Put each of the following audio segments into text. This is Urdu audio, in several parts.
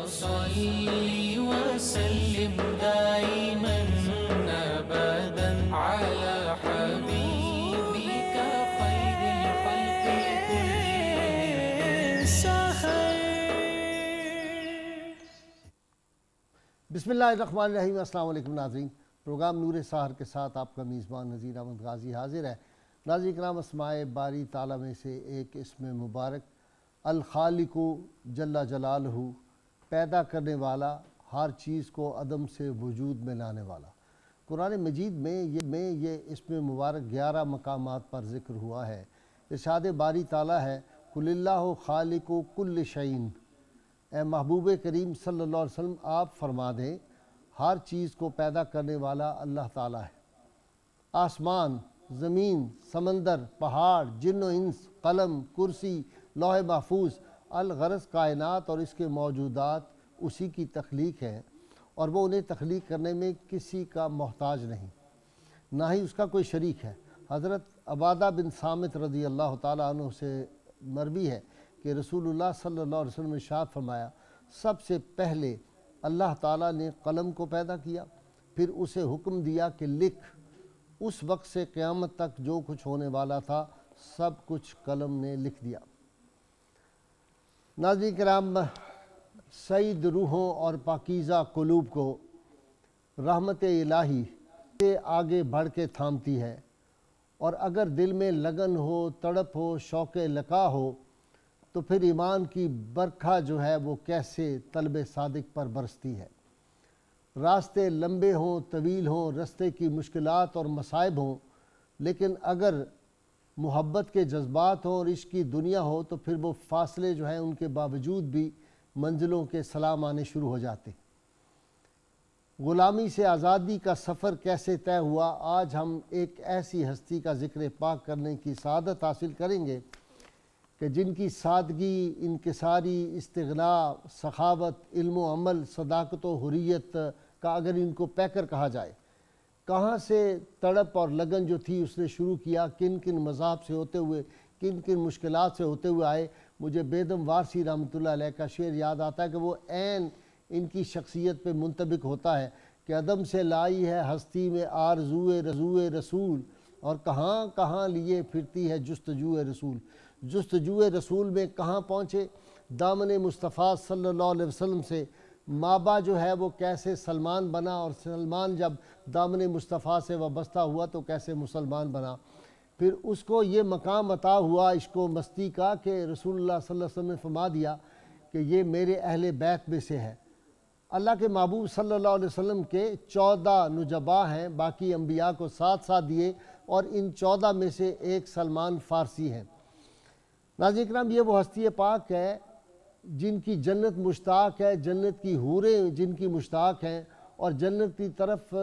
صل وسلم دائما أبدا على حبيبك خير الخلق كلهم. بسم اللہ الرحمن الرحیم. السلام علیکم ناظرین. پروگرام نور سحر کے ساتھ آپ کا میزبان نذیر احمد غازی حاضر ہے. ناظرین کرام، اسماء باری تعالیٰ میں سے ایک اسم مبارک الخالق جل جلالہ، پیدا کرنے والا، ہر چیز کو عدم سے وجود میں لانے والا. قرآن مجید میں یہ اسم مبارک 11 مقامات پر ذکر ہوا ہے. ارشاد باری تعالیٰ ہے قل اللہ خالق کل شیء. اے محبوب کریم صلی اللہ علیہ وسلم، آپ فرما دیں ہر چیز کو پیدا کرنے والا اللہ تعالیٰ ہے. آسمان، زمین، سمندر، پہاڑ، جن و انس، قلم، کرسی، لوح محفوظ، الغرض کائنات اور اس کے موجودات اسی کی تخلیق ہے، اور وہ انہیں تخلیق کرنے میں کسی کا محتاج نہیں، نہ ہی اس کا کوئی شریک ہے. حضرت عبادہ بن صامت رضی اللہ تعالیٰ عنہ سے مروی ہے کہ رسول اللہ صلی اللہ علیہ وسلم نے ارشاد فرمایا، سب سے پہلے اللہ تعالیٰ نے قلم کو پیدا کیا، پھر اسے حکم دیا کہ لکھ. اس وقت سے قیامت تک جو کچھ ہونے والا تھا سب کچھ قلم نے لکھ دیا. ناظرین کرام، سعید روحوں اور پاکیزہ قلوب کو رحمت الہی سے آگے بڑھ کے تھامتی ہے، اور اگر دل میں لگن ہو، تڑپ ہو، شوق لقا ہو تو پھر ایمان کی برکھا جو ہے وہ کیسے طلب صادق پر برستی ہے. راستے لمبے ہوں، طویل ہوں، راستے کی مشکلات اور مصائب ہوں، لیکن اگر محبت کے جذبات ہوں اور عشق کی دنیا ہو تو پھر وہ فاصلے جو ہیں ان کے باوجود بھی منزلوں کے سلام آنے شروع ہو جاتے. غلامی سے آزادی کا سفر کیسے طے ہوا، آج ہم ایک ایسی ہستی کا ذکر پاک کرنے کی سعادت حاصل کریں گے کہ جن کی سادگی، انکساری، استغنا، سخاوت، علم و عمل، صداقت و حریت کا اگر ان کو پیکر کہا جائے، کہاں سے تڑپ اور لگن جو تھی اس نے شروع کیا، کن کن مذاہب سے ہوتے ہوئے، کن کن مشکلات سے ہوتے ہوئے آئے. مجھے بیدم وارسی رحمۃ اللہ علیہ کا شعر یاد آتا ہے کہ وہ عین ان کی شخصیت پہ منطبق ہوتا ہے کہ عدم سے لائی ہے ہستی میں آرزوئے رسول، اور کہاں کہاں لیے پھرتی ہے جستجوئے رسول. جستجوئے رسول میں کہاں پہنچے، دامن مصطفیٰ صلی اللہ علیہ وسلم سے مابا جو ہے وہ کیسے سلمان بنا، اور سلمان جب دامن مصطفیٰ سے وابستہ ہوا تو کیسے مسلمان بنا. پھر اس کو یہ مقام عطا ہوا عشق و مستی کا کہ رسول اللہ صلی اللہ علیہ وسلم نے فرما دیا کہ یہ میرے اہل بیت میں سے ہے. اللہ کے محبوب صلی اللہ علیہ وسلم کے 14 نجباء ہیں، باقی انبیاء کو ساتھ ساتھ دیے، اور ان 14 میں سے ایک سلمان فارسی ہیں. ناظرین کرام، یہ وہ ہستی پاک ہے جن کی جنت مشتاق ہے، جنت کی حوریں جن کی مشتاق ہیں، اور جنت کی طرف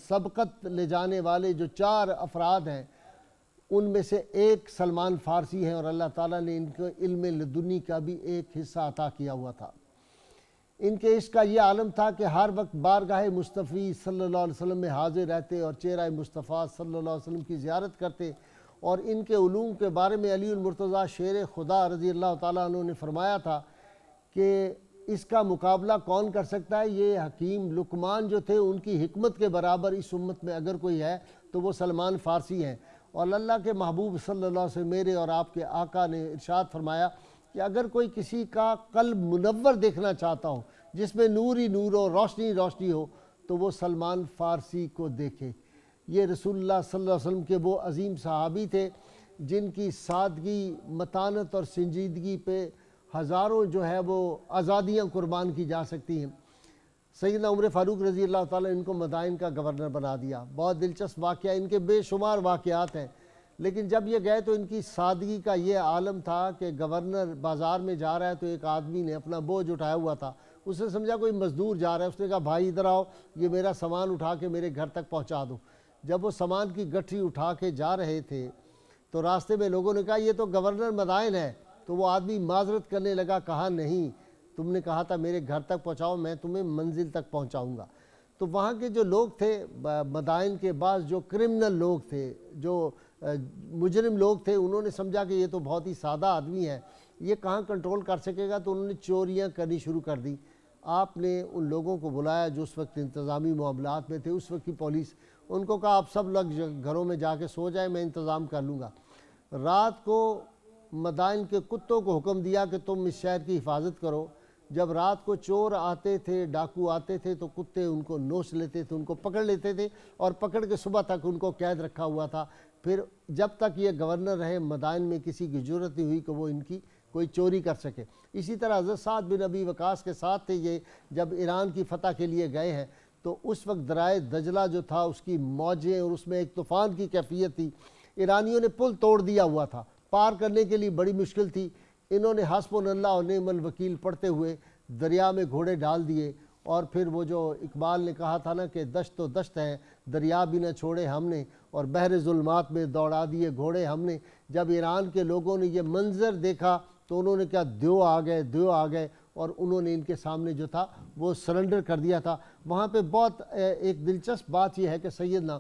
سبقت لے جانے والے جو 4 افراد ہیں ان میں سے ایک سلمان فارسی ہیں، اور اللہ تعالیٰ نے ان کو علم لدنی کا بھی ایک حصہ عطا کیا ہوا تھا. ان کے عشق کا یہ عالم تھا کہ ہر وقت بارگاہ مصطفی صلی اللہ علیہ وسلم میں حاضر رہتے اور چہرہ مصطفیٰ صلی اللہ علیہ وسلم کی زیارت کرتے. اور ان کے علوم کے بارے میں علی المرتضیٰ شیر خدا رضی اللہ تعالیٰ عنہ نے فرمایا تھا کہ اس کا مقابلہ کون کر سکتا ہے. یہ حکیم لقمان جو تھے ان کی حکمت کے برابر اس امت میں اگر کوئی ہے تو وہ سلمان فارسی ہیں. اور اللہ کے محبوب صلی اللہ علیہ وسلم میرے اور آپ کے آقا نے ارشاد فرمایا کہ اگر کوئی کسی کا قلب منور دیکھنا چاہتا ہو، جس میں نور ہی نور ہو، روشنی روشنی ہو، تو وہ سلمان فارسی کو دیکھے. یہ رسول اللہ صلی اللہ علیہ وسلم کے وہ عظیم صحابی تھے جن کی سادگی، متانت اور سنجیدگی پہ ہزاروں جو ہے وہ آزادیاں قربان کی جا سکتی ہیں. سیدنا عمر فاروق رضی اللہ تعالیٰ ان کو مدائن کا گورنر بنا دیا. بہت دلچسپ واقعہ، ان کے بے شمار واقعات ہیں، لیکن جب یہ گئے تو ان کی سادگی کا یہ عالم تھا کہ گورنر بازار میں جا رہا ہے تو ایک آدمی نے اپنا بوجھ اٹھایا ہوا تھا، اس نے سمجھا کوئی مزدور جا رہا ہے، اس نے کہا بھائی ادھر آؤ، یہ میرا سامان اٹھا کے میرے گھر تک پہنچا دو. جب وہ سامان کی گٹھی اٹھا کے جا رہے تھے تو راستے میں لوگوں نے کہا یہ تو گورنر مدائن ہے. تو وہ آدمی معذرت کرنے لگا، کہا نہیں، تم نے کہا تھا میرے گھر تک پہنچاؤ، میں تمہیں منزل تک پہنچاؤں گا. تو وہاں کے جو لوگ تھے مدائن کے بعض جو کرمنل لوگ تھے، جو مجرم لوگ تھے، انہوں نے سمجھا کہ یہ تو بہت ہی سادہ آدمی ہے، یہ کہاں کنٹرول کر سکے گا، تو انہوں نے چوریاں کرنی شروع کر دی. آپ نے ان لوگوں کو بلایا جو اس وقت انتظامی معاملات میں تھے، اس وقت کی پولیس، ان کو کہا آپ سب لوگ گھروں میں جا کے سو جائیں، میں انتظام کر لوں گا۔ رات کو مدائن کے کتوں کو حکم دیا کہ تم اس شہر کی حفاظت کرو۔ جب رات کو چور آتے تھے، ڈاکو آتے تھے، تو کتے ان کو نوچ لیتے تھے، ان کو پکڑ لیتے تھے اور پکڑ کے صبح تک ان کو قید رکھا ہوا تھا۔ پھر جب تک یہ گورنر رہے مدائن میں کسی کی جرت نہیں ہوئی کہ وہ ان کی کوئی چوری کر سکے۔ اسی طرح حضرت سعد بن ابی وقاص کے ساتھ تھے یہ، جب ایران کی فتح کے لیے گئے ہیں تو اس وقت درائے دجلہ جو تھا اس کی موجیں اور اس میں ایک طوفان کی کیفیت تھی، ایرانیوں نے پل توڑ دیا ہوا تھا، پار کرنے کے لیے بڑی مشکل تھی۔ انہوں نے حسبنا اللہ و نعم الوکیل پڑھتے ہوئے دریا میں گھوڑے ڈال دیے، اور پھر وہ جو اقبال نے کہا تھا نا کہ دشت و دشت ہے دریا بھی نہ چھوڑے ہم نے، اور بحر ظلمات میں دوڑا دیے گھوڑے ہم نے۔ جب ایران کے لوگوں نے یہ منظر دیکھا تو انہوں نے کہا دیو آ گئے، اور انہوں نے ان کے سامنے جو تھا وہ سرنڈر کر دیا تھا۔ وہاں پہ بہت ایک دلچسپ بات یہ ہے کہ سیدنا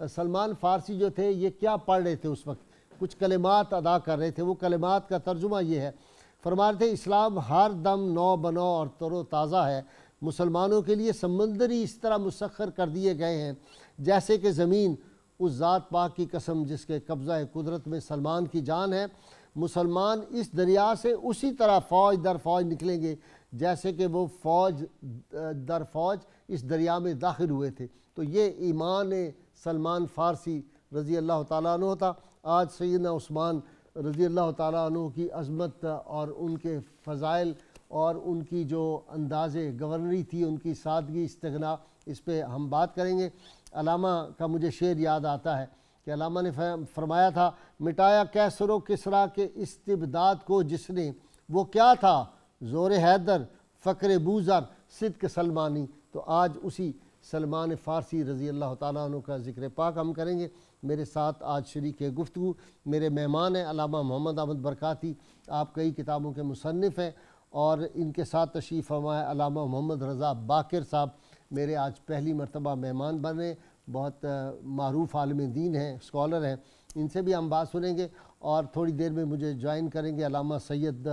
سلمان فارسی جو تھے یہ کیا پڑھ رہے تھے اس وقت، کچھ کلمات ادا کر رہے تھے۔ وہ کلمات کا ترجمہ یہ ہے، فرما رہے تھے اسلام ہر دم نو بنو اور تر و تازہ ہے، مسلمانوں کے لیے سمندر ہی اس طرح مسخر کر دیے گئے ہیں جیسے کہ زمین، اس ذات پاک کی قسم جس کے قبضہ قدرت میں سلمان کی جان ہے۔ مسلمان اس دریا سے اسی طرح فوج در فوج نکلیں گے جیسے کہ وہ فوج در فوج اس دریا میں داخل ہوئے تھے۔ تو یہ ایمان سلمان فارسی رضی اللہ تعالیٰ عنہ تھا۔ آج سیدنا عثمان رضی اللہ تعالیٰ عنہ کی عظمت اور ان کے فضائل اور ان کی جو انداز گورنری تھی، ان کی سادگی، استغنا، اس پہ ہم بات کریں گے۔ علامہ کا مجھے شعر یاد آتا ہے کہ علامہ نے فرمایا تھا، مٹایا کیسر و کسریٰ کے استبداد کو جس نے، وہ کیا تھا زور حیدر فقر بوذر صدق سلمانی۔ تو آج اسی سلمان فارسی رضی اللہ تعالیٰ عنہ کا ذکر پاک ہم کریں گے۔ میرے ساتھ آج شریک گفتگو میرے مہمان ہیں علامہ محمد احمد برکاتی، آپ کئی کتابوں کے مصنف ہیں، اور ان کے ساتھ تشریف فرما ہے علامہ محمد رضا باقر صاحب، میرے آج پہلی مرتبہ مہمان بنے، بہت معروف عالم دین ہیں، اسکالر ہیں، ان سے بھی ہم بات سنیں گے۔ اور تھوڑی دیر میں مجھے جوائن کریں گے علامہ سید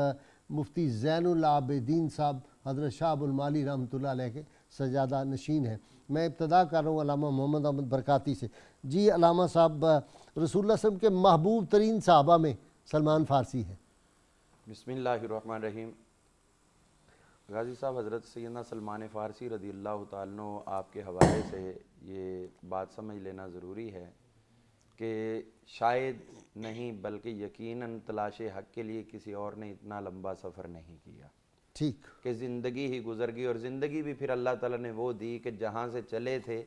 مفتی زین العابدین صاحب، حضرت شاہ ابو المعالی رحمۃ اللہ علیہ کے سجادہ نشین ہیں۔ میں ابتدا کر رہا ہوں علامہ محمد احمد برکاتی سے۔ جی علامہ صاحب، رسول اللہ صلی اللہ علیہ وسلم کے محبوب ترین صحابہ میں سلمان فارسی ہیں۔ بسم اللہ الرحمن الرحیم۔ غازی صاحب، حضرت سیدنا سلمان فارسی رضی اللہ تعالیٰ عنہ آپ کے حوالے سے یہ بات سمجھ لینا ضروری ہے کہ شاید نہیں بلکہ یقیناً تلاش حق کے لیے کسی اور نے اتنا لمبا سفر نہیں کیا، ٹھیک، کہ زندگی ہی گزر گئی، اور زندگی بھی پھر اللہ تعالیٰ نے وہ دی کہ جہاں سے چلے تھے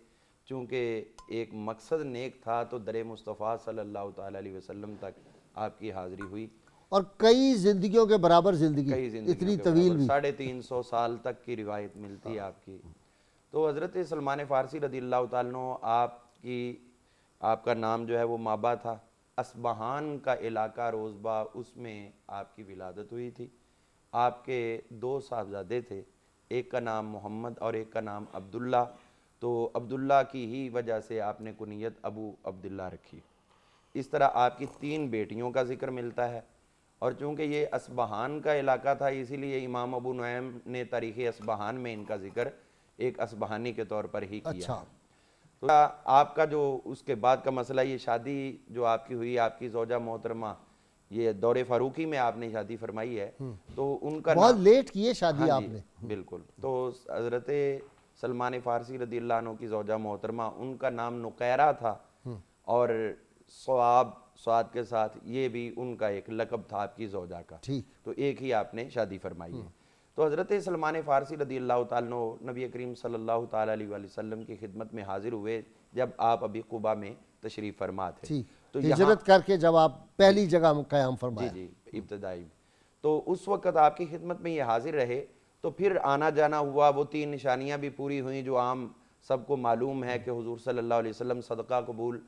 چونکہ ایک مقصد نیک تھا تو در مصطفیٰ صلی اللہ تعالیٰ علیہ وسلم تک آپ کی حاضری ہوئی، اور کئی زندگیوں کے برابر زندگی، کئی زندگیوں اتنی کے طویل برابر، بھی، 350 سال تک کی روایت ملتی ہے آپ کی۔ تو حضرت سلمان فارسی رضی اللہ تعالیٰ عنہ آپ کا نام جو ہے وہ مابا تھا، اسبہان کا علاقہ روزبہ، اس میں آپ کی ولادت ہوئی تھی۔ آپ کے 2 صاحبزادے تھے، ایک کا نام محمد اور ایک کا نام عبداللہ، تو عبداللہ کی ہی وجہ سے آپ نے کنیت ابو عبداللہ رکھی۔ اس طرح آپ کی 3 بیٹیوں کا ذکر ملتا ہے، اور چونکہ یہ اسبہان کا علاقہ تھا اسی لیے امام ابو نعیم نے تاریخ اسبہان میں ان کا ذکر ایک اسبہانی کے طور پر ہی کیا۔ اچھا، تو آپ کا جو اس کے بعد کا مسئلہ، یہ شادی جو آپ کی ہوئی، آپ کی زوجہ محترمہ، یہ دور فاروقی میں آپ نے شادی فرمائی ہے، تو ان کا بہت لیٹ کی ہے شادی آپ نے۔ بالکل۔ تو حضرت سلمان فارسی رضی اللہ عنہ کی زوجہ محترمہ، ان کا نام نقیرہ تھا، اور سعاد کے ساتھ یہ بھی ان کا ایک لقب تھا آپ کی زوجہ کا، تو ایک ہی آپ نے شادی فرمائی ہے۔ تو حضرت سلمان فارسی رضی اللہ تعالیٰ عنہ نبی کریم صلی اللہ تعالیٰ علیہ وسلم کی خدمت میں حاضر ہوئے جب آپ ابھی قباء میں تشریف فرما تھے، تو ہجرت کر کے جب آپ پہلی جگہ قیام فرمایا، جی ابتدائی، تو اس وقت آپ کی خدمت میں یہ حاضر رہے، تو پھر آنا جانا ہوا، وہ 3 نشانیاں بھی پوری ہوئیں جو عام سب کو معلوم ہے کہ حضور صلی اللہ علیہ وسلم صدقہ قبول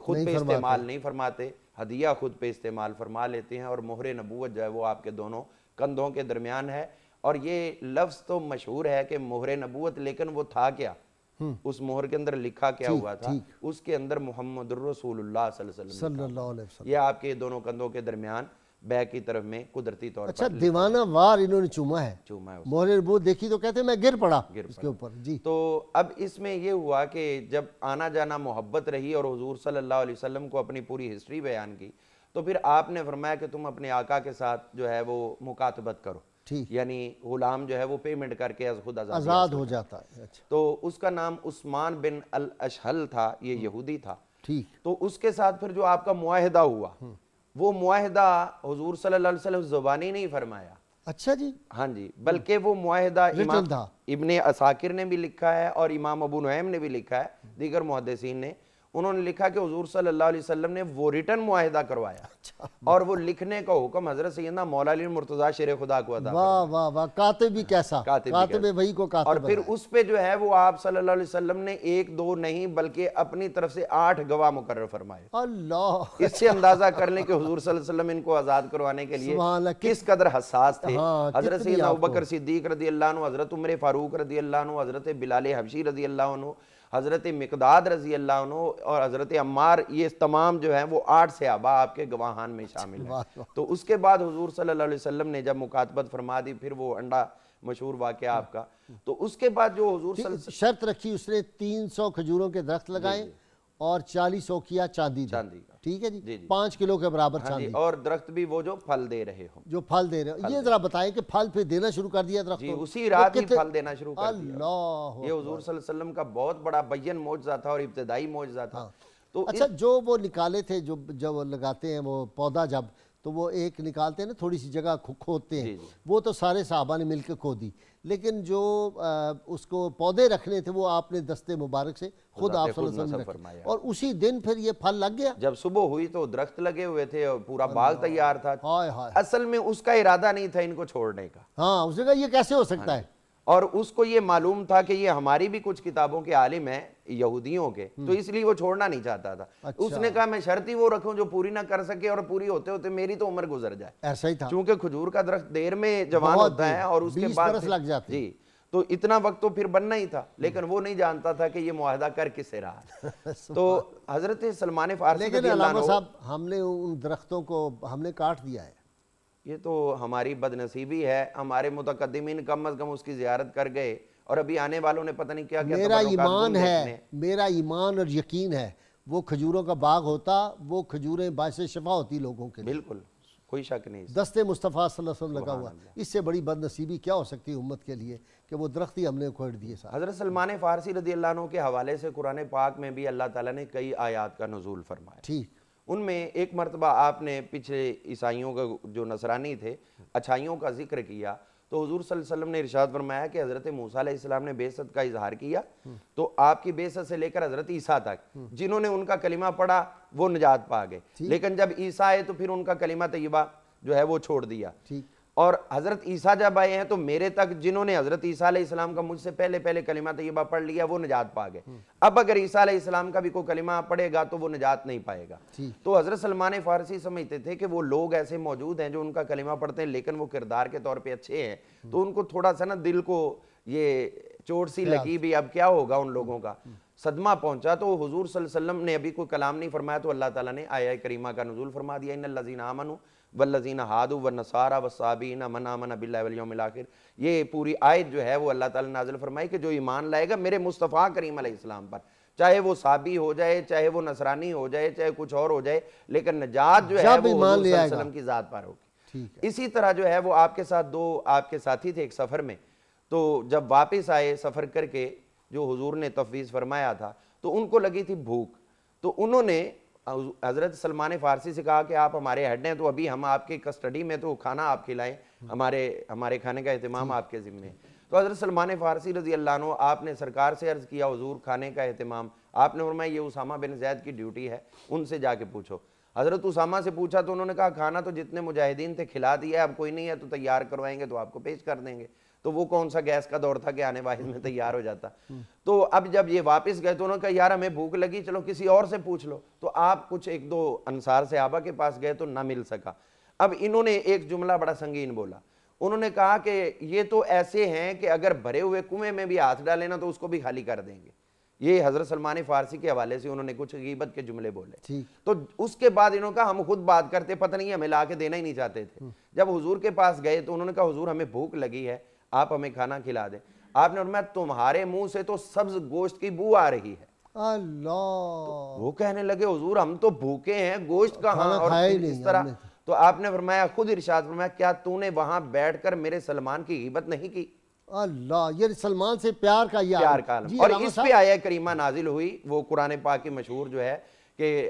خود پہ استعمال نہیں فرماتے، ہدیہ خود پہ استعمال فرما لیتے ہیں، اور مہر نبوت جو ہے وہ آپ کے دونوں کندھوں کے درمیان ہے۔ اور یہ لفظ تو مشہور ہے کہ مہر نبوت، لیکن وہ تھا کیا، اس مہر کے اندر لکھا کیا ہوا تھا، اس کے اندر محمد الرسول اللہ صلی اللہ علیہ وسلم، اللہ علیہ وسلم، یہ آپ کے دونوں کندھوں کے درمیان بیک کی طرف میں قدرتی طور اچھا پر دیوانہ وار انہوں نے چوما ہے، چوما ہے مہر وہ دیکھی تو کہتے ہیں میں گر پڑا اس کے اوپر. جی تو اب اس میں یہ ہوا کہ جب آنا جانا محبت رہی اور حضور صلی اللہ علیہ وسلم کو اپنی پوری ہسٹری بیان کی تو پھر آپ نے فرمایا کہ تم اپنے آقا کے ساتھ جو ہے وہ مکاتبت کرو، ٹھیک، یعنی غلام جو ہے وہ پیمنٹ کر کے خود آزاد ہو جاتا ہے. اچھا تو اس کا نام عثمان بن الاشہل تھا، یہ یہودی تھا. ٹھیک. تو اس کے ساتھ پھر جو آپ کا معاہدہ ہوا وہ معاہدہ حضور صلی اللہ علیہ وسلم زبانی نہیں فرمایا. اچھا جی. ہاں جی، بلکہ وہ معاہدہ امام تھا. ابن عساکر نے بھی لکھا ہے اور امام ابو نعیم نے بھی لکھا ہے، دیگر محدثین نے، انہوں نے لکھا کہ حضور صلی اللہ علیہ وسلم نے وہ ریٹن معاہدہ کروایا اور وہ لکھنے کا حکم حضرت سیدنا مولا علی مرتضیٰ شیر خدا کو عطا واہ واہ واہ، کاتب بھی کیسا، کاتب وہی کو کاتب. اور پھر اس پہ جو ہے وہ آپ صلی اللہ علیہ وسلم نے 1 2 نہیں بلکہ اپنی طرف سے 8 گواہ مقرر فرمائے. اللہ، اس سے اندازہ کر لیں کہ حضور صلی اللہ علیہ وسلم ان کو آزاد کروانے کے لیے سبحان اللہ، کس قدر حساس تھے. ہاں، حضرت کتنی سیدنا آپ کو. ابوبکر صدیق رضی اللہ عنہ، حضرت عمر فاروق رضی اللہ عنہ، حضرت بلال حبشی رضی اللہ عنہ، حضرت مقداد رضی اللہ عنہ اور حضرت عمار، یہ تمام جو ہیں وہ 8 صحابہ آپ کے گواہان میں شامل ہیں. تو اس کے بعد حضور صلی اللہ علیہ وسلم نے جب مکاتبت فرما دی، پھر وہ انڈا مشہور واقعہ آپ کا، تو اس کے بعد جو حضور صلی اللہ علیہ وسلم شرط رکھی اس نے 300 کھجوروں کے درخت لگائیں اور 40 اوقیہ چاندی دی. ٹھیک ہے جی، 5 کلو کے برابر چاندی. اور درخت بھی وہ جو پھل دے رہے ہوں، جو پھل دے رہے ہوں. یہ ذرا بتائیں کہ پھل پھر دینا شروع کر دیا درخت؟ جی اسی رات ہی پھل دینا شروع کر دیا. اللہ، یہ حضور صلی اللہ علیہ وسلم کا بہت بڑا بین معجزہ تھا اور ابتدائی معجزہ تھا. تو اچھا جو وہ نکالے تھے، جو وہ لگاتے ہیں وہ پودا، جب تو وہ ایک نکالتے ہیں نا، تھوڑی سی جگہ کھودتے ہیں، وہ تو سارے صحابہ نے مل کے کھودی، لیکن جو اس کو پودے رکھنے تھے وہ آپ نے دستے مبارک سے خود آپ صلی اللہ علیہ وسلم رکھے، اور اسی دن پھر یہ پھل لگ گیا. جب صبح ہوئی تو درخت لگے ہوئے تھے اور پورا باغ تیار تھا. ہائے ہائے، اصل میں اس کا ارادہ نہیں تھا ان کو چھوڑنے کا. ہاں، اس نے کہا یہ کیسے ہو سکتا ہے، اور اس کو یہ معلوم تھا کہ یہ ہماری بھی کچھ کتابوں کے عالم ہیں یہودیوں کے، تو اس لیے وہ چھوڑنا نہیں چاہتا تھا. اس نے کہا میں شرط ہی وہ رکھوں جو پوری نہ کر سکے اور پوری ہوتے ہوتے میری تو عمر گزر جائے. ایسا ہی تھا، چونکہ کھجور کا درخت دیر میں جوان ہوتا ہے اور اس کے 20 بعد برس لگ جاتے. جی، تو اتنا وقت تو پھر بننا ہی تھا، لیکن وہ نہیں جانتا تھا کہ یہ معاہدہ کر کس سے رہا. تو حضرت سلمان فارسی لیکن رضی اللہ علامہ عنہ، صاحب ہم نے ان درختوں کو ہم نے کاٹ دیا ہے. یہ تو ہماری بد نصیبی ہے. ہمارے متقدمین کم از کم اس کی زیارت کر گئے اور ابھی آنے والوں نے پتہ نہیں کیا کیا. میرا ایمان ہے، میرا ایمان اور یقین ہے وہ کھجوروں کا باغ ہوتا، وہ کھجوریں باعث شفا ہوتی لوگوں کے لیے. بالکل کوئی شک نہیں. دستے مصطفیٰ صلی اللہ علیہ وسلم لگا ہوا، اس سے بڑی بد نصیبی کیا ہو سکتی ہے امت کے لیے کہ وہ درخت ہی ہم نے کھوڑ دیے. حضرت سلمان فارسی رضی اللہ عنہ کے حوالے سے قرآن پاک میں بھی اللہ تعالیٰ نے کئی آیات کا نزول فرمایا. ٹھیک. ان میں ایک مرتبہ آپ نے پچھلے عیسائیوں کا جو نصرانی تھے اچھائیوں کا ذکر کیا تو حضور صلی اللہ علیہ وسلم نے ارشاد فرمایا کہ حضرت موسیٰ علیہ السلام نے بعثت کا اظہار کیا تو آپ کی بعثت سے لے کر حضرت عیسیٰ تک جنہوں نے ان کا کلمہ پڑھا وہ نجات پا گئے، لیکن جب عیسیٰ آئے تو پھر ان کا کلمہ طیبہ جو ہے وہ چھوڑ دیا. اور حضرت عیسیٰ جب آئے ہیں تو میرے تک جنہوں نے حضرت عیسیٰ علیہ السلام کا مجھ سے پہلے کلمہ طیبہ پڑھ لیا وہ نجات پا گئے. اب اگر عیسیٰ علیہ السلام کا بھی کوئی کلمہ پڑھے گا تو وہ نجات نہیں پائے گا. تو حضرت سلمان فارسی سمجھتے تھے کہ وہ لوگ ایسے موجود ہیں جو ان کا کلمہ پڑھتے ہیں لیکن وہ کردار کے طور پہ اچھے ہیں، تو ان کو تھوڑا سا نا دل کو یہ چوٹ سی لگی بھی اب کیا ہوگا، ان لوگوں کا صدمہ پہنچا. تو حضور صلی اللہ علیہ وسلم نے ابھی کوئی کلام نہیں فرمایا تو اللہ تعالیٰ نے آیہ کریمہ کا نزول فرما دیا، ان الذین آمنوا والذین ہادوا والنصارى والصابئین من آمن باللہ والیوم الآخر. یہ پوری آیت جو ہے وہ اللہ تعالیٰ نے نازل فرمائی کہ جو ایمان لائے گا میرے مصطفیٰ کریم علیہ السلام پر، چاہے وہ صابی ہو جائے، چاہے وہ نصرانی ہو جائے، چاہے کچھ اور ہو جائے، لیکن نجات جو ہے وہ حضور صلی اللہ علیہ وسلم کی ذات پر ہوگی. اسی طرح جو ہے وہ آپ کے ساتھ دو آپ کے ساتھی تھے ایک سفر میں، تو جب واپس آئے سفر کر کے جو حضور نے تفویض فرمایا تھا تو ان کو لگی تھی بھوک، تو انہوں نے حضرت سلمان فارسی سے کہا کہ آپ ہمارے ہیڈ ہیں تو ابھی ہم آپ کی کسٹڈی میں تو کھانا آپ کھلائیں، ہمارے کھانے کا اہتمام آپ کے ذمہ ہے. تو حضرت سلمان فارسی رضی اللہ عنہ آپ نے سرکار سے عرض کیا حضور کھانے کا اہتمام، آپ نے فرمایا یہ اسامہ بن زید کی ڈیوٹی ہے، ان سے جا کے پوچھو. حضرت اسامہ سے پوچھا تو انہوں نے کہا کھانا تو جتنے مجاہدین تھے کھلا دیا، اب کوئی نہیں ہے تو تیار کروائیں گے تو آپ کو پیش کر دیں گے. تو وہ کون سا گیس کا دور تھا کہ آنے واحد میں تیار ہو جاتا. تو اب جب یہ واپس گئے تو انہوں نے کہا یار ہمیں بھوک لگی، چلو کسی اور سے پوچھ لو. تو آپ کچھ 1-2 انصار صحابہ کے پاس گئے تو نہ مل سکا. اب انہوں نے ایک جملہ بڑا سنگین بولا، انہوں نے کہا کہ یہ تو ایسے ہیں کہ اگر بھرے ہوئے کنویں میں بھی ہاتھ ڈالیں نا تو اس کو بھی خالی کر دیں گے. یہ حضرت سلمان فارسی کے حوالے سے انہوں نے کچھ غیبت کے جملے بولے، ٹھیک، تو اس کے بعد انہوں نے کہا ہم خود بات کرتے، پتہ نہیں ہمیں لا کے دینا ہی نہیں چاہتے تھے۔ جب حضور کے پاس گئے تو انہوں نے کہا حضور ہمیں بھوک لگی ہے، آپ ہمیں کھانا کھلا دیں۔ آپ نے فرمایا تمہارے منہ سے تو سبز گوشت کی بو آ رہی ہے۔ اللہ، وہ کہنے لگے حضور ہم تو بھوکے ہیں، گوشت کہاں، کھانا اور کھایا ہی اس نہیں طرح۔ ہم نے۔ تو آپ نے فرمایا، خود ارشاد فرمایا، کیا تو نے وہاں بیٹھ کر میرے سلمان کی غیبت نہیں کی؟ اللہ، یہ سلمان سے پیار کا یہ پیار عالم۔ کا عالم۔ جی اور علامہ اس صاحب، پہ آیہ کریمہ نازل ہوئی، وہ قرآن پاک کی مشہور جو ہے کہ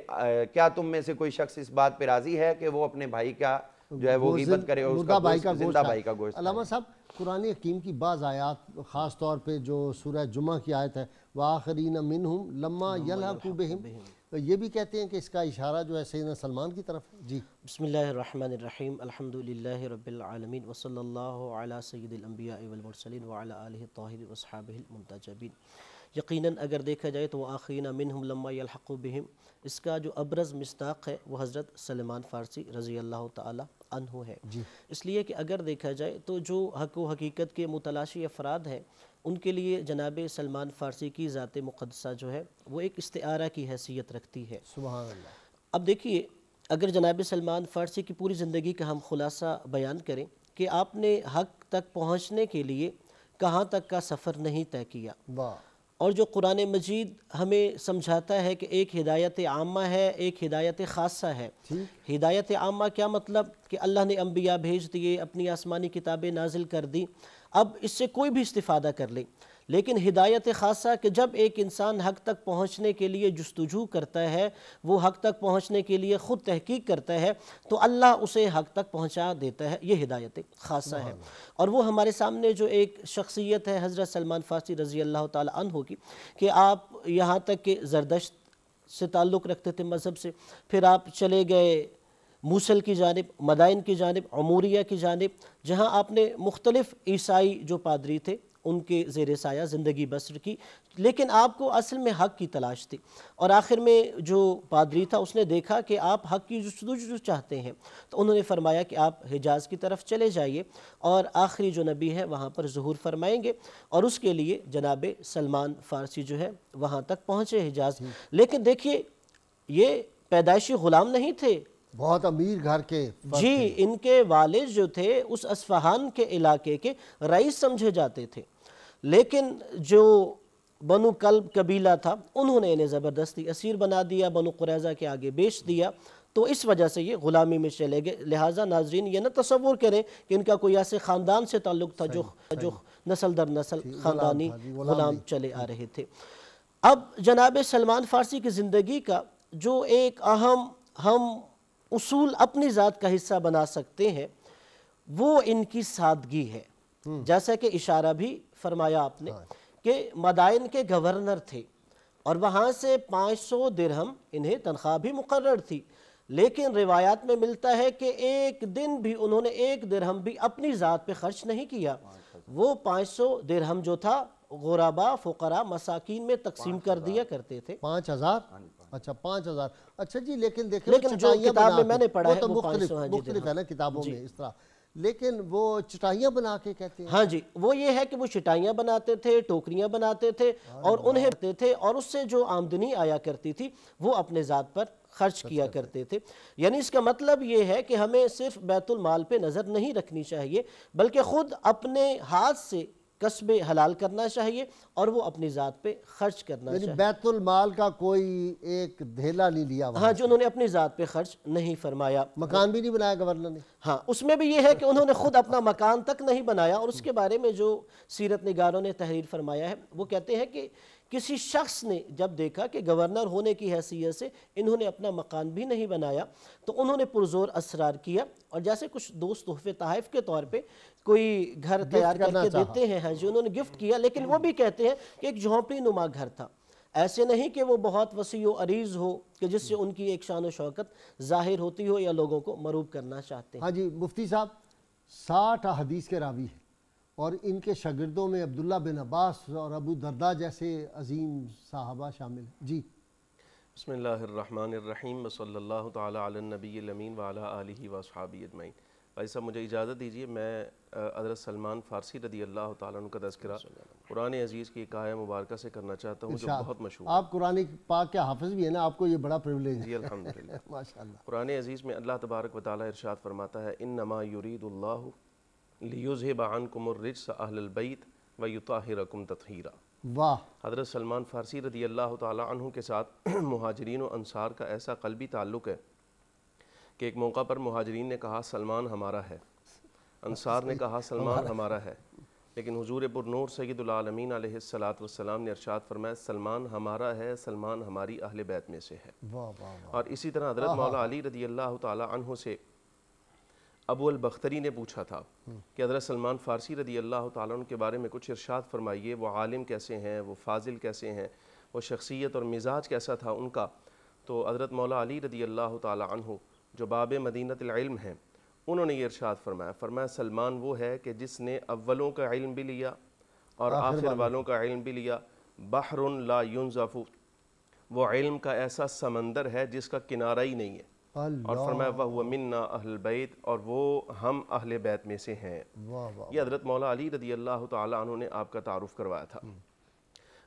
کیا تم میں سے کوئی شخص اس بات پہ راضی ہے کہ وہ اپنے بھائی کا جو ہے وہ غیبت کرے اور اس مردہ کا بھائی کا گوشت، گوشت زندہ کھائے۔ بھائی کا گوشت علامہ کھائے۔ صاحب، قرآن حکیم کی بعض آیات، خاص طور پہ جو سورہ جمعہ کی آیت ہے وَآخَرِينَ مِنْهُمْ لَمَّا يَلْحَقُوا بِهِمْ، یہ بھی کہتے ہیں کہ اس کا اشارہ جو ہے سیدنا سلمان کی طرف ہے۔ جی بسم اللہ الرحمن الرحیم، الحمدللہ رب العالمین، وصلی اللہ علی سید الانبیاء والمرسلین وعلی آلہ الطاہرین واصحابہ المنتجبین۔ یقیناً اگر دیکھا جائے تو وآخرین منہم لما یلحقوا بہم، اس کا جو ابرز مصداق ہے وہ حضرت سلمان فارسی رضی اللہ تعالی عنہ ہے۔ اس لیے کہ اگر دیکھا جائے تو جو حق و حقیقت کے متلاشی افراد ہیں ان کے لیے جناب سلمان فارسی کی ذات مقدسہ جو ہے وہ ایک استعارہ کی حیثیت رکھتی ہے۔ سبحان اللہ۔ اب دیکھیے، اگر جناب سلمان فارسی کی پوری زندگی کا ہم خلاصہ بیان کریں کہ آپ نے حق تک پہنچنے کے لیے کہاں تک کا سفر نہیں طے کیا، واہ، اور جو قرآن مجید ہمیں سمجھاتا ہے کہ ایک ہدایت عامہ ہے، ایک ہدایت خاصہ ہے۔ ہدایت عامہ کیا مطلب؟ کہ اللہ نے انبیاء بھیج دیے، اپنی آسمانی کتابیں نازل کر دی، اب اس سے کوئی بھی استفادہ کر لے۔ لیکن ہدایت خاصہ کہ جب ایک انسان حق تک پہنچنے کے لیے جستجو کرتا ہے، وہ حق تک پہنچنے کے لیے خود تحقیق کرتا ہے، تو اللہ اسے حق تک پہنچا دیتا ہے، یہ ہدایت خاصہ ہے۔ اور وہ ہمارے سامنے جو ایک شخصیت ہے حضرت سلمان فارسی رضی اللہ تعالی عنہ کی، کہ آپ یہاں تک کہ زردشت سے تعلق رکھتے تھے مذہب سے، پھر آپ چلے گئے موصل کی جانب، مدائن کی جانب، عموریہ کی جانب، جہاں آپ نے مختلف عیسائی جو پادری تھے ان کے زیر سایہ زندگی بسر کی، لیکن آپ کو اصل میں حق کی تلاش تھی۔ اور آخر میں جو پادری تھا اس نے دیکھا کہ آپ حق کی جستجو چاہتے ہیں، تو انہوں نے فرمایا کہ آپ حجاز کی طرف چلے جائیے اور آخری جو نبی ہے وہاں پر ظہور فرمائیں گے، اور اس کے لیے جناب سلمان فارسی جو ہے وہاں تک پہنچے حجاز۔ لیکن دیکھیے، یہ پیدائشی غلام نہیں تھے، بہت امیر گھر کے جی، ان کے والد جو تھے اس اصفہان کے علاقے کے رئیس سمجھے جاتے تھے، لیکن جو بنو کلب قبیلہ تھا انہوں نے انہیں زبردستی اسیر بنا دیا، بنو قریظہ کے آگے بیچ دیا، تو اس وجہ سے یہ غلامی میں چلے گئے۔ لہٰذا ناظرین یہ نہ تصور کریں کہ ان کا کوئی ایسے خاندان سے تعلق تھا جو نسل در نسل خاندانی غلام چلے آ رہے تھے۔ اب جناب سلمان فارسی کی زندگی کا جو ایک اہم ہم اصول اپنی ذات کا حصہ بنا سکتے ہیں وہ ان کی سادگی ہے۔ جیسا کہ اشارہ بھی فرمایا آپ نے کہ مدائن کے گورنر تھے اور وہاں سے 500 درہم انہیں تنخواہ بھی مقرر تھی، لیکن روایات میں ملتا ہے کہ ایک دن بھی انہوں نے 1 درہم بھی اپنی ذات پہ خرچ نہیں کیا۔ وہ 500 درہم جو تھا غربا، فقراء، مساکین میں تقسیم کر دیا کرتے تھے۔ 5000؟ اچھا 5000، اچھا جی۔ لیکن دیکھیں لیکن جو کتاب میں میں نے پڑھا ہے وہ وہ مختلف ہے نا کتابوں میں اس طرح، لیکن وہ چٹائیاں بنا کے کہتے ہیں۔ ہاں جی، وہ یہ ہے کہ وہ چٹائیاں بناتے تھے، ٹوکریاں بناتے تھے، اور انہیں رکھتے تھے، اور اس سے جو آمدنی آیا کرتی تھی وہ اپنے ذات پر خرچ کیا کرتے تھے۔ یعنی اس کا مطلب یہ ہے کہ ہمیں صرف بیت المال پہ نظر نہیں رکھنی چاہیے، بلکہ خود اپنے ہاتھ سے کسب حلال کرنا چاہیے اور وہ اپنی ذات پہ خرچ کرنا یعنی چاہیے۔ بیت المال کا کوئی ایک دھیلا نہیں لیا وہاں، ہاں، جو انہوں نے اپنی ذات پہ خرچ نہیں فرمایا۔ مکان بھی نہیں بنایا گورنر نے۔ ہاں، اس میں بھی یہ ہے کہ انہوں نے خود اپنا مکان تک نہیں بنایا، اور اس کے بارے میں جو سیرت نگاروں نے تحریر فرمایا ہے وہ کہتے ہیں کہ کسی شخص نے جب دیکھا کہ گورنر ہونے کی حیثیت سے انہوں نے اپنا مکان بھی نہیں بنایا، تو انہوں نے پرزور اصرار کیا، اور جیسے کچھ دوست تحفے تحائف کے طور پہ کوئی گھر تیار کر کے دیتے ہیں، ہاں جی، انہوں نے گفٹ کیا، لیکن وہ بھی کہتے ہیں کہ ایک جھونپڑی نما گھر تھا، ایسے نہیں کہ وہ بہت وسیع و عریض ہو کہ جس سے ان کی ایک شان و شوکت ظاہر ہوتی ہو یا لوگوں کو مروب کرنا چاہتے ہیں۔ ہاں جی مفتی صاحب، 60 احادیث کے راوی ہیں، اور ان کے شاگردوں میں عبداللہ بن عباس اور ابو درداء جیسے عظیم صحابہ شامل ہیں۔ جی بسم اللہ الرحمن الرحیم، وصلی اللہ تعالی علی النبی الامین وعلی آلہ واصحابہ اجمعین۔ بھائی صاحب مجھے اجازت دیجیے، میں حضرت سلمان فارسی رضی اللہ تعالیٰ عنہ کا تذکرہ قرآن عزیز کی ایک آیہ مبارکہ سے کرنا چاہتا ہوں جو بہت مشہور ہے۔ آپ قرآن پاک کے حافظ بھی ہیں نا، آپ کو یہ بڑا پریولیج ہے۔ جی الحمدللہ۔ ماشاءاللہ۔ قرآن عزیز میں اللہ تبارک و تعالیٰ ارشاد فرماتا ہے انما یرید اللہ لیذہب عنکم الرجس اہل البیت ویطہرکم تطہیرا۔ واہ۔ حضرت سلمان فارسی رضی اللہ تعالیٰ عنہ کے ساتھ مہاجرین و انصار کا ایسا قلبی تعلق ہے کہ ایک موقع پر مہاجرین نے کہا سلمان ہمارا ہے، انصار نے کہا سلمان ہمارا ہے، لیکن حضور پرنور سید العالمین علیہ السلام نے ارشاد فرمایا سلمان ہمارا ہے، سلمان ہماری اہل بیت میں سے ہے۔ اور اسی طرح حضرت مولا علی رضی اللہ تعالیٰ عنہ سے ابو البختری نے پوچھا تھا کہ حضرت سلمان فارسی رضی اللہ تعالیٰ عنہ کے بارے میں کچھ ارشاد فرمائیے، وہ عالم کیسے ہیں، وہ فاضل کیسے ہیں، وہ شخصیت اور مزاج کیسا تھا ان کا؟ تو حضرت مولا علی رضی اللہ تعالیٰ عنہ جو باب مدینۃ العلم ہیں انہوں نے یہ ارشاد فرمایا سلمان وہ ہے کہ جس نے اولوں کا علم بھی لیا اور آخر والوں کا علم بھی لیا، بحر لا ينزف، وہ علم کا ایسا سمندر ہے جس کا کنارہ ہی نہیں ہے، اور فرمایا وَهُوَ مِنَّا اہل البیت، اور وہ ہم اہل بیت میں سے ہیں۔ یہ حضرت مولا علی رضی اللہ تعالیٰ عنہ نے آپ کا تعارف کروایا تھا۔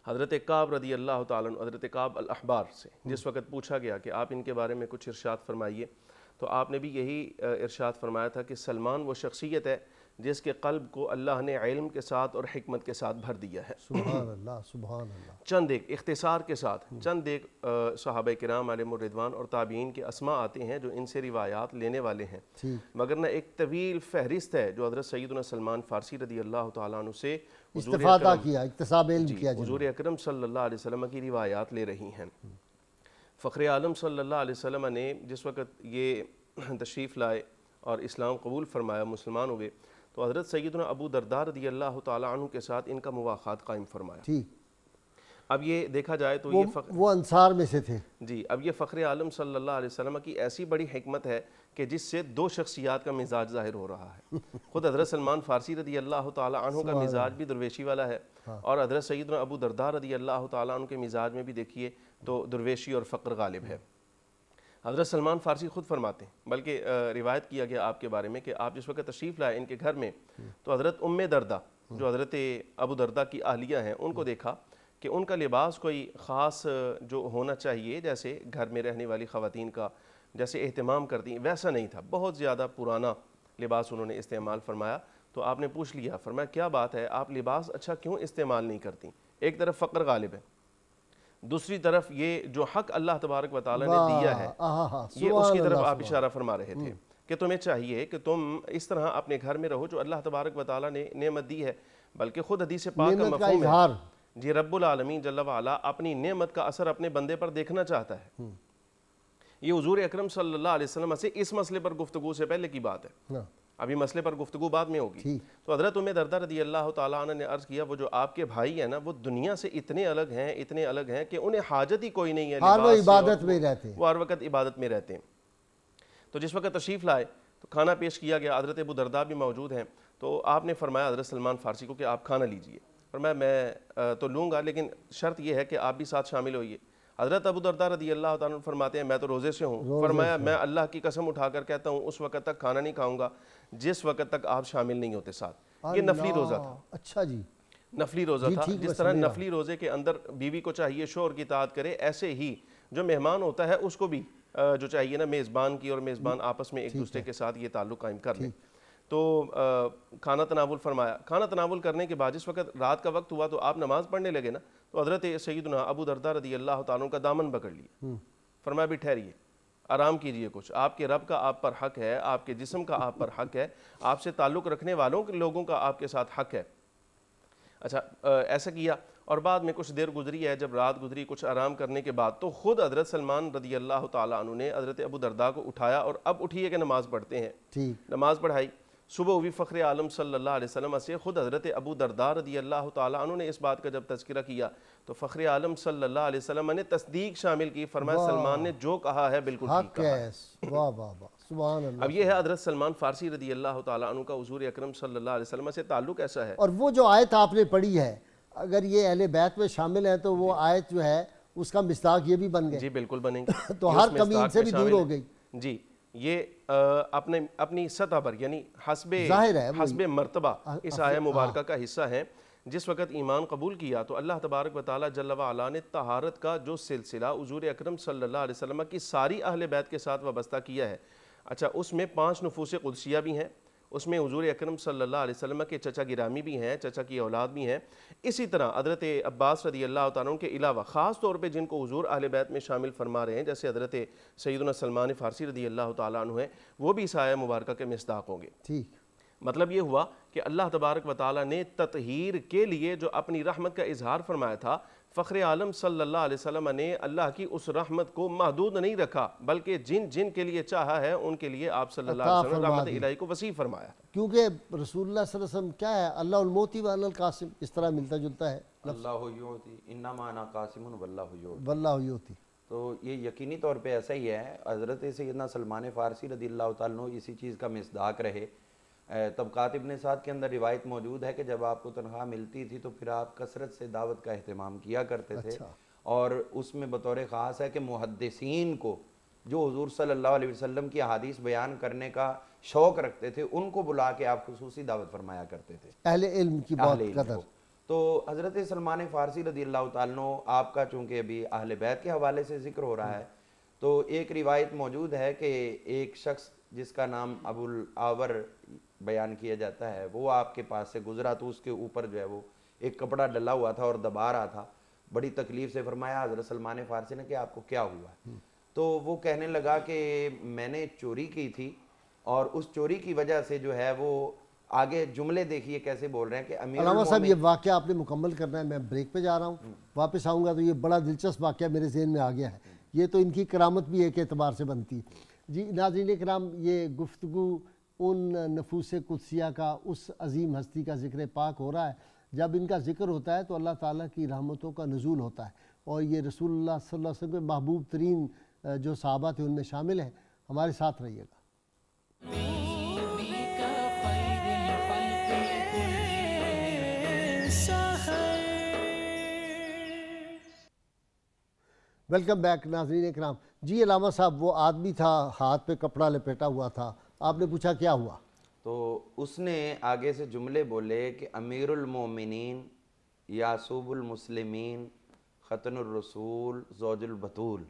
حضرت کعب رضی اللہ تعالیٰ عنہ، حضرت کعب الاحبار سے جس وقت پوچھا گیا کہ آپ ان کے بارے میں کچھ ارشاد فرمائیے، تو آپ نے بھی یہی ارشاد فرمایا تھا کہ سلمان وہ شخصیت ہے جس کے قلب کو اللہ نے علم کے ساتھ اور حکمت کے ساتھ بھر دیا ہے۔ سبحان اللہ، سبحان اللہ۔ چند ایک اختصار کے ساتھ چند ایک صحابہ کرام علیہم الرضوان اور تابعین کے اسماء آتے ہیں جو ان سے روایات لینے والے ہیں، مگر نہ ایک طویل فہرست ہے جو حضرت سیدنا سلمان فارسی رضی اللہ تعالیٰ عنہ سے استفادہ کیا، اکتساب علم کیا، حضور اکرم صلی اللہ علیہ وسلم کی روایات لے رہی ہیں۔ فخر عالم صلی اللہ علیہ وسلم نے جس وقت یہ تشریف لائے اور اسلام قبول فرمایا، مسلمان ہوئے، تو حضرت سیدنا ابو درداء رضی اللہ تعالیٰ عنہ کے ساتھ ان کا مواخات قائم فرمایا۔ اب یہ دیکھا جائے تو یہ وہ انصار میں سے تھے۔ جی، اب یہ فخر عالم صلی اللہ علیہ وسلم کی ایسی بڑی حکمت ہے کہ جس سے دو شخصیات کا مزاج ظاہر ہو رہا ہے۔ خود حضرت سلمان فارسی رضی اللہ تعالیٰ عنہ کا مزاج بھی درویشی والا ہے، اور حضرت سیدنا ابو درداء رضی اللہ تعالیٰ عنہ کے مزاج میں بھی دیکھیے تو درویشی اور فقر غالب ہے۔ حضرت سلمان فارسی خود فرماتے ہیں، بلکہ روایت کیا گیا آپ کے بارے میں کہ آپ جس وقت تشریف لائے ان کے گھر میں تو حضرت ام دردہ جو حضرت ابو دردہ کی اہلیہ ہیں ان کو دیکھا کہ ان کا لباس کوئی خاص جو ہونا چاہیے جیسے گھر میں رہنے والی خواتین کا جیسے اہتمام کرتی ہیں ویسا نہیں تھا، بہت زیادہ پرانا لباس انہوں نے استعمال فرمایا۔ تو آپ نے پوچھ لیا، فرمایا کیا بات ہے، آپ لباس اچھا کیوں استعمال نہیں کرتی؟ ایک طرف فقر غالب ہے، دوسری طرف یہ جو حق اللہ تبارک و تعالیٰ نے دیا ہے یہ اس کی طرف آپ اشارہ فرما رہے تھے کہ تمہیں چاہیے کہ تم اس طرح اپنے گھر میں رہو جو اللہ تبارک و تعالیٰ نے نعمت دی ہے، بلکہ خود حدیث پاک کا مفہوم ہے جی رب العالمین جل وعلا اپنی نعمت کا اثر اپنے بندے پر دیکھنا چاہتا ہے۔ یہ حضور اکرم صلی اللہ علیہ وسلم سے اس مسئلے پر گفتگو سے پہلے کی بات ہے، ابھی مسئلے پر گفتگو بعد میں ہوگی۔ تو حضرت ام دردہ رضی اللہ تعالیٰ عنہ نے عرض کیا وہ جو آپ کے بھائی ہیں نا وہ دنیا سے اتنے الگ ہیں کہ انہیں حاجت ہی کوئی نہیں ہے، وہ عبادت میں رہتے ہیں، وہ ہر وقت عبادت میں رہتے ہیں۔ تو جس وقت تشریف لائے تو کھانا پیش کیا گیا، حضرت ابو درداء بھی موجود ہیں، تو آپ نے فرمایا حضرت سلمان فارسی کو کہ آپ کھانا لیجئے، فرمایا میں تو لوں گا لیکن شرط یہ ہے کہ آپ بھی ساتھ شامل ہوئیے۔ حضرت ابو درداء رضی اللہ تعالیٰ عنہ فرماتے ہیں میں تو روزے سے ہوں، فرمایا میں اللہ کی قسم اٹھا کر کہتا ہوں اس وقت تک کھانا نہیں کھاؤں گا جس وقت تک آپ شامل نہیں ہوتے ساتھ۔ یہ نفلی روزہ تھا۔ اچھا جی، نفلی روزہ تھا، جس طرح نفلی روزے کے اندر بیوی کو چاہیے شوہر کی اطاعت کرے، ایسے ہی جو مہمان ہوتا ہے اس کو بھی جو چاہیے نا میزبان کی اور میزبان آپس میں ایک دوسرے کے ساتھ یہ تعلق قائم کر لیں۔ تو کھانا تناول فرمایا، کھانا تناول کرنے کے بعد جس وقت رات کا وقت ہوا تو آپ نماز پڑھنے لگے نا، تو حضرت سیدنا ابو درداء رضی اللہ تعالیٰ کا دامن پکڑ لیا، فرمایا بھی ٹھہریے، آرام کیجئے، کچھ آپ کے رب کا آپ پر حق ہے، آپ کے جسم کا آپ پر حق ہے، آپ سے تعلق رکھنے والوں کے لوگوں کا آپ کے ساتھ حق ہے۔ اچھا ایسا کیا، اور بعد میں کچھ دیر گزری ہے، جب رات گزری کچھ آرام کرنے کے بعد تو خود حضرت سلمان رضی اللہ تعالیٰ عنہ نے حضرت ابو درداء کو اٹھایا اور اب اٹھیے کہ نماز پڑھتے ہیں، نماز پڑھائی۔ صبح ہوئی، فخر عالم صلی اللہ علیہ وسلم سے خود حضرت ابو درداء رضی اللہ تعالیٰ عنہ نے اس بات کا جب تذکرہ کیا تو فخر عالم صلی اللہ علیہ وسلم نے تصدیق شامل کی، فرمایا سلمان نے جو کہا ہے بالکل ٹھیک کہا ہے۔ واہ واہ واہ، سبحان اللہ۔ اب یہ ہے حضرت سلمان فارسی رضی اللہ تعالیٰ عنہ کا حضور اکرم صلی اللہ علیہ وسلم سے تعلق ایسا ہے۔ اور وہ جو آیت آپ نے پڑھی ہے اگر یہ اہل بیت میں شامل ہیں تو وہ آیت جو ہے اس کا مصداق یہ بھی بن گئے۔ جی بالکل بنیں گے، تو ہر کمی ان سے بھی دور ہو گئی۔ جی یہ اپنی سطح پر یعنی ظاہر ہے حسب مرتبہ اس آیہ مبارکہ کا حصہ ہیں. جس وقت ایمان قبول کیا تو اللہ تبارک و تعالیٰ جل وعلا نے طہارت کا جو سلسلہ حضور اکرم صلی اللہ علیہ وسلم کی ساری اہل بیت کے ساتھ وابستہ کیا ہے. اچھا، اس میں 5 نفوس قدسیہ بھی ہیں، اس میں حضور اکرم صلی اللہ علیہ وسلم کے چچا گرامی بھی ہیں، چچا کی اولاد بھی ہیں. اسی طرح حضرت عباس رضی اللہ تعالیٰ عنہ کے علاوہ خاص طور پہ جن کو حضور اہل بیت میں شامل فرما رہے ہیں، جیسے حضرت سیدنا سلمان فارسی رضی اللہ تعالیٰ عنہ ہیں، وہ بھی اس آیہ مبارکہ کے مصداق ہوں گے. ٹھیک، مطلب یہ ہوا کہ اللہ تبارک و تعالیٰ نے تطہیر کے لیے جو اپنی رحمت کا اظہار فرمایا تھا، فخر عالم صلی اللہ علیہ وسلم نے اللہ کی اس رحمت کو محدود نہیں رکھا، بلکہ جن جن کے لیے چاہا ہے ان کے لیے آپ صلی اللہ علیہ وسلم رحمت الہی کو وسیع فرمایا. کیونکہ رسول اللہ صلی اللہ علیہ وسلم کیا ہے، اللہ الموتی وانا القاسم، اس طرح ملتا جلتا ہے. اللہ یعطی انما انا قاسم واللہ یعطی. واللہ یعطی. تو یہ یقینی طور پہ ایسا ہی ہے. حضرت سیدنا سلمان فارسی رضی اللہ تعالیٰ عنہ اسی چیز کا مصداق رہے. طبقات ابن سعد کے اندر روایت موجود ہے کہ جب آپ کو تنخواہ ملتی تھی تو پھر آپ کثرت سے دعوت کا اہتمام کیا کرتے تھے. اور اس میں بطور خاص ہے کہ محدثین کو جو حضور صلی اللہ علیہ وسلم کی احادیث بیان کرنے کا شوق رکھتے تھے ان کو بلا کے آپ خصوصی دعوت فرمایا کرتے تھے، اہل علم کی بہت قدر. تو حضرت سلمان فارسی رضی اللہ تعالیٰ عنہ آپ کا چونکہ ابھی اہل بیت کے حوالے سے ذکر ہو رہا ہے، تو ایک روایت موجود ہے کہ ایک شخص جس کا نام ابو الاور بیان کیا جاتا ہے، وہ آپ کے پاس سے گزرا تو اس کے اوپر جو ہے وہ ایک کپڑا ڈلا ہوا تھا اور دبا رہا تھا. بڑی تکلیف سے فرمایا حضرت سلمان فارسی نے کہ آپ کو کیا ہوا ہے؟ تو وہ کہنے لگا کہ میں نے چوری کی تھی اور اس چوری کی وجہ سے جو ہے وہ آگے جملے دیکھیے کیسے بول رہے ہیں کہ امیر علامہ صاحب یہ واقعہ آپ نے مکمل کرنا ہے، میں بریک پہ جا رہا ہوں، واپس آؤں گا تو یہ بڑا دلچسپ واقعہ میرے ذہن میں آ گیا ہے. یہ تو ان کی کرامت بھی ایک اعتبار سے بنتی ہے. جی ناظرین کرام، یہ گفتگو ان نفوس قدسیہ کا، اس عظیم ہستی کا ذکر پاک ہو رہا ہے. جب ان کا ذکر ہوتا ہے تو اللہ تعالیٰ کی رحمتوں کا نزول ہوتا ہے، اور یہ رسول اللہ صلی اللہ علیہ وسلم کے محبوب ترین جو صحابہ تھے ان میں شامل ہیں. ہمارے ساتھ رہیے گا. ویلکم بیک ناظرین اکرام. جی علامہ صاحب، وہ آدمی تھا ہاتھ پہ کپڑا لپیٹا ہوا تھا، آپ نے پوچھا کیا ہوا؟ تو اس نے آگے سے جملے بولے کہ امیر المومنین، یعصوب المسلمین، ختن الرسول، زوج البتول،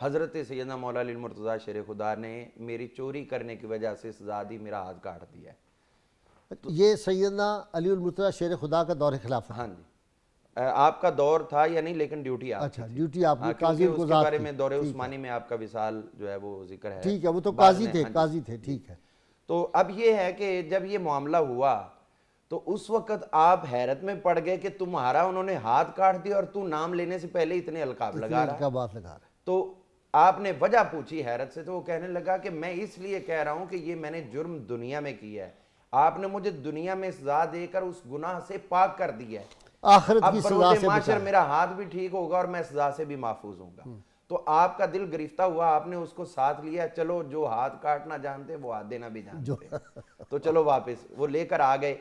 حضرت سیدنا مولا علی المرتضیٰ شیر خدا نے میری چوری کرنے کی وجہ سے سزا دی، میرا ہاتھ کاٹ دیا ہے. یہ سیدنا علی المرتضیٰ شیر خدا کا دور خلافت. ہاں جی، آپ کا دور تھا یا نہیں، لیکن ڈیوٹی آپ اچھا ڈیوٹی آپ نے قاضی اس کے بارے میں دور عثمانی میں آپ کا وصال جو ہے وہ ذکر ہے. ٹھیک ہے، وہ تو قاضی تھے، قاضی تھے. ٹھیک ہے. تو اب یہ ہے کہ جب یہ معاملہ ہوا تو اس وقت آپ حیرت میں پڑ گئے کہ تمہارا انہوں نے ہاتھ کاٹ دیا اور تو نام لینے سے پہلے اتنے القاب لگا رہا. تو آپ نے وجہ پوچھی حیرت سے، تو وہ کہنے لگا کہ میں اس لیے کہہ رہا ہوں کہ یہ میں نے جرم دنیا میں کیا ہے، آپ نے مجھے دنیا میں سزا دے کر اس گناہ سے پاک کر دیا ہے، آخرت کی سزا سے معاشر میرا ہاتھ بھی ٹھیک ہوگا اور میں سزا سے بھی محفوظ ہوں گا. تو آپ کا دل گرفتہ ہوا، آپ نے اس کو ساتھ لیا. چلو جو ہاتھ کاٹنا جانتے وہ ہاتھ دینا بھی جانتے، تو چلو واپس وہ لے کر آ گئے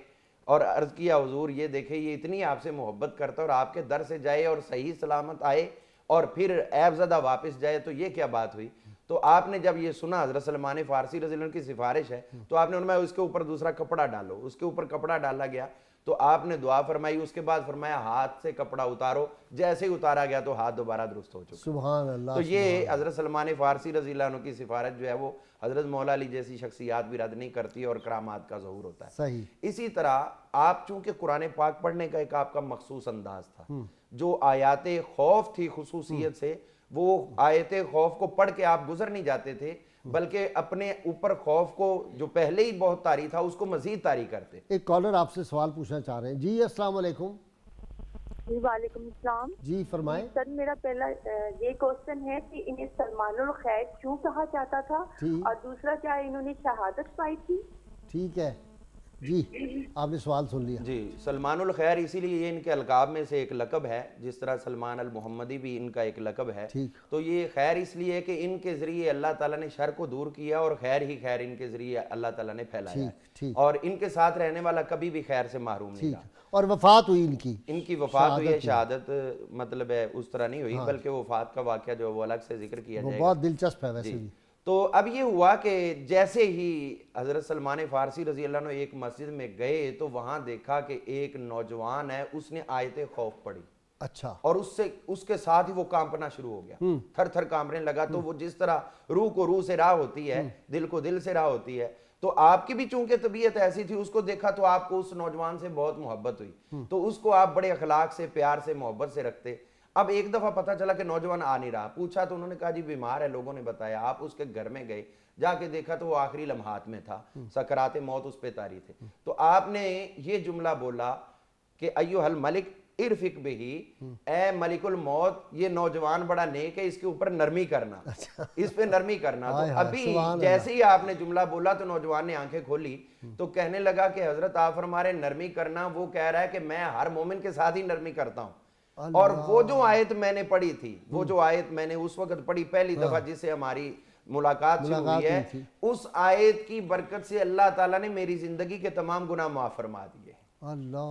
اور عرض کیا حضور یہ دیکھیں یہ اتنی آپ سے محبت کرتا اور آپ کے در سے جائے اور صحیح سلامت آئے اور پھر عیب زدہ واپس جائے، تو یہ کیا بات ہوئی؟ تو آپ نے جب یہ سنا حضرت سلمان فارسی رضی اللہ عنہ کی سفارش ہے تو آپ نے فرمایا اس کے اوپر دوسرا کپڑا ڈالو. اس کے اوپر کپڑا ڈالا گیا تو آپ نے دعا فرمائی. اس کے بعد فرمایا ہاتھ سے کپڑا اتارو. جیسے ہی اتارا گیا تو ہاتھ دوبارہ درست ہو چکا. سبحان اللہ. تو یہ حضرت سلمان فارسی رضی اللہ عنہ کی سفارش جو ہے وہ حضرت مولا علی جیسی شخصیات بھی رد نہیں کرتی اور کرامات کا ظہور ہوتا ہے. صحیح. اسی طرح آپ چونکہ قرآن پاک پڑھنے کا ایک آپ کا مخصوص انداز تھا، جو آیات خوف تھی خصوصیت سے، وہ آیت خوف کو پڑھ کے آپ گزر نہیں جاتے تھے بلکہ اپنے اوپر خوف کو جو پہلے ہی بہت طاری تھا اس کو مزید طاری کرتے. ایک کالر آپ سے سوال پوچھنا چاہ رہے ہیں. جی السلام علیکم. جی وعلیکم السلام. جی فرمائیں. سر میرا پہلا یہ کوسچن ہے کہ انہیں سلمان الخیر کیوں کہا جاتا تھا، اور دوسرا کیا انہوں نے شہادت پائی تھی؟ ٹھیک ہے جی، آپ نے سوال سن لیا. جی سلمان الخیر اسی لیے یہ ان کے القاب میں سے ایک لقب ہے، جس طرح سلمان المحمدی بھی ان کا ایک لقب ہے. تو یہ خیر اس لیے کہ ان کے ذریعے اللہ تعالیٰ نے شر کو دور کیا اور خیر ہی خیر ان کے ذریعے اللہ تعالیٰ نے پھیلایا ہے، اور ان کے ساتھ رہنے والا کبھی بھی خیر سے محروم نہیں رہا. اور وفات ہوئی ان کی وفات ہوئی ہے، شہادت مطلب ہے اس طرح نہیں ہوئی بلکہ وفات کا واقعہ جو وہ الگ سے ذکر کیا جائے گا. بہت دلچسپ ہے ویسے بھی. تو اب یہ ہوا کہ جیسے ہی حضرت سلمان فارسی رضی اللہ عنہ ایک مسجد میں گئے تو وہاں دیکھا کہ ایک نوجوان ہے، اس نے آیت خوف پڑھی، اچھا، اور اس کے ساتھ ہی وہ کانپنا شروع ہو گیا، تھر تھر کانپنے لگا۔ تو وہ جس طرح روح کو روح سے راہ ہوتی ہے، دل کو دل سے راہ ہوتی ہے، تو آپ کی بھی چونکہ طبیعت ایسی تھی، اس کو دیکھا تو آپ کو اس نوجوان سے بہت محبت ہوئی، تو اس کو آپ بڑے اخلاق سے، پیار سے، محبت سے رکھتے۔ اب ایک دفعہ پتہ چلا کہ نوجوان آ نہیں رہا، پوچھا تو انہوں نے کہا جی بیمار ہے، لوگوں نے بتایا۔ آپ اس کے گھر میں گئے، جا کے دیکھا تو وہ آخری لمحات میں تھا، سکرات موت اس پہ طاری تھے۔ تو آپ نے یہ جملہ بولا کہ ایھا الملک ارفق بہی، اے ملک الموت، یہ نوجوان بڑا نیک ہے، اس کے اوپر نرمی کرنا، اس پہ نرمی کرنا۔ تو ابھی جیسے ہی آپ نے جملہ بولا تو نوجوان نے آنکھیں کھولی تو کہنے لگا کہ حضرت آپ فرما رہے نرمی کرنا، وہ کہہ رہا ہے کہ میں ہر مومن کے ساتھ ہی نرمی کرتا ہوں۔ اور وہ جو آیت میں نے پڑھی تھی، وہ جو آیت میں نے اس وقت پڑھی پہلی دفعہ جس سے ہماری ملاقات شروع ہوئی ہے، اس آیت کی برکت سے اللہ تعالیٰ نے میری زندگی کے تمام گناہ معاف فرما دیے۔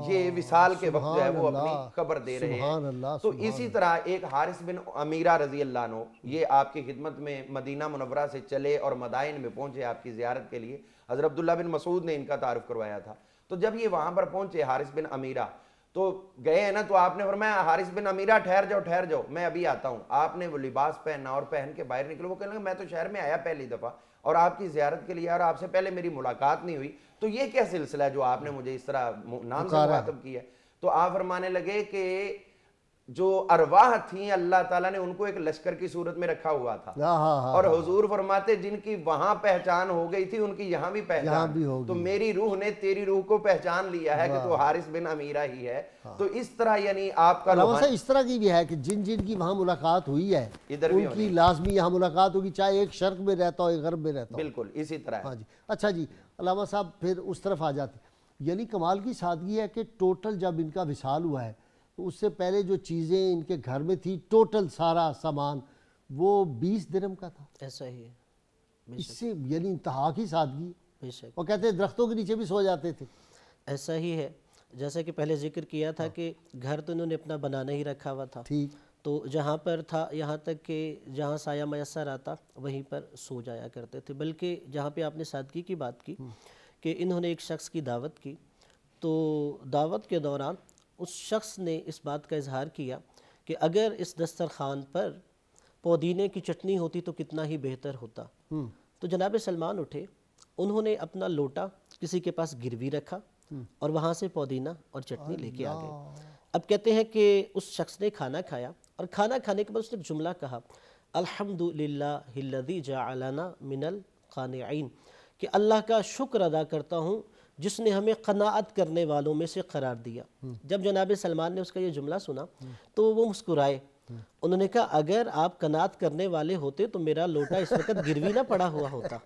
یہ وصال کے وقت جو ہے وہ اپنی خبر دے رہے ہیں۔ تو اسی طرح ایک حارث بن امیرہ رضی اللہ عنہ، یہ آپ کی خدمت میں مدینہ منورہ سے چلے اور مدائن میں پہنچے آپ کی زیارت کے لیے۔ حضرت عبداللہ بن مسعود نے ان کا تعارف کروایا تھا۔ تو جب یہ وہاں پر پہنچے حارث بن امیرہ، تو گئے ہیں نا، تو آپ نے فرمایا حارث بن امیرہ ٹھہر جاؤ، میں ابھی آتا ہوں۔ آپ نے وہ لباس پہنا اور پہن کے باہر نکلے۔ وہ کہنے لگے میں تو شہر میں آیا پہلی دفعہ اور آپ کی زیارت کے لیے، اور آپ سے پہلے میری ملاقات نہیں ہوئی، تو یہ کیا سلسلہ ہے جو آپ نے مجھے اس طرح نام سے مخاطب کیا ہے؟ تو آپ فرمانے لگے کہ جو ارواح تھیں اللہ تعالیٰ نے ان کو ایک لشکر کی صورت میں رکھا ہوا تھا، اور حضور فرماتے جن کی وہاں پہچان ہو گئی تھی ان کی یہاں بھی پہچان، تو میری روح نے تیری روح کو پہچان لیا ہے کہ تو حارث بن امیرہ ہی ہے۔ تو اس طرح یعنی آپ کا اس طرح کی بھی ہے کہ جن کی وہاں ملاقات ہوئی ہے ان کی لازمی یہاں ملاقات ہوگی، چاہے ایک شرق میں رہتا ہو ایک غرب میں رہتا ہو۔ بالکل اسی طرح۔ ہاں جی، اچھا جی، علامہ صاحب پھر اس طرف آ جاتے، یعنی کمال کی سادگی ہے کہ ٹوٹل جب ان کا وصال ہوا ہے تو اس سے پہلے جو چیزیں ان کے گھر میں تھی، ٹوٹل سارا سامان وہ 20 درہم کا تھا۔ ایسا ہی ہے، اس سے یعنی انتہا کی سادگی۔ بے شک، وہ کہتے ہیں درختوں کے نیچے بھی سو جاتے تھے۔ ایسا ہی ہے، جیسا کہ پہلے ذکر کیا تھا کہ گھر تو انہوں نے اپنا بنانا ہی رکھا ہوا تھا، ٹھیک، تو جہاں پر تھا یہاں تک کہ جہاں سایہ میسر آتا وہیں پر سو جایا کرتے تھے۔ بلکہ جہاں پہ آپ نے سادگی کی بات کی کہ انہوں نے ایک شخص کی دعوت کی، تو دعوت کے دوران اس شخص نے اس بات کا اظہار کیا کہ اگر اس دسترخوان پر پودینے کی چٹنی ہوتی تو کتنا ہی بہتر ہوتا۔ تو جناب سلمان اٹھے، انہوں نے اپنا لوٹا کسی کے پاس گروی رکھا اور وہاں سے پودینہ اور چٹنی لے کے آ گئے۔ اب کہتے ہیں کہ اس شخص نے کھانا کھایا، اور کھانا کھانے کے بعد اس نے ایک جملہ کہا، الحمدللہ الذی جعلنا من القانعین، کہ اللہ کا شکر ادا کرتا ہوں جس نے ہمیں قناعت کرنے والوں میں سے قرار دیا۔ جب جناب سلمان نے اس کا یہ جملہ سنا تو وہ مسکرائے، انہوں نے کہا اگر آپ قناعت کرنے والے ہوتے تو میرا لوٹا اس وقت گروی نہ پڑا ہوا ہوتا۔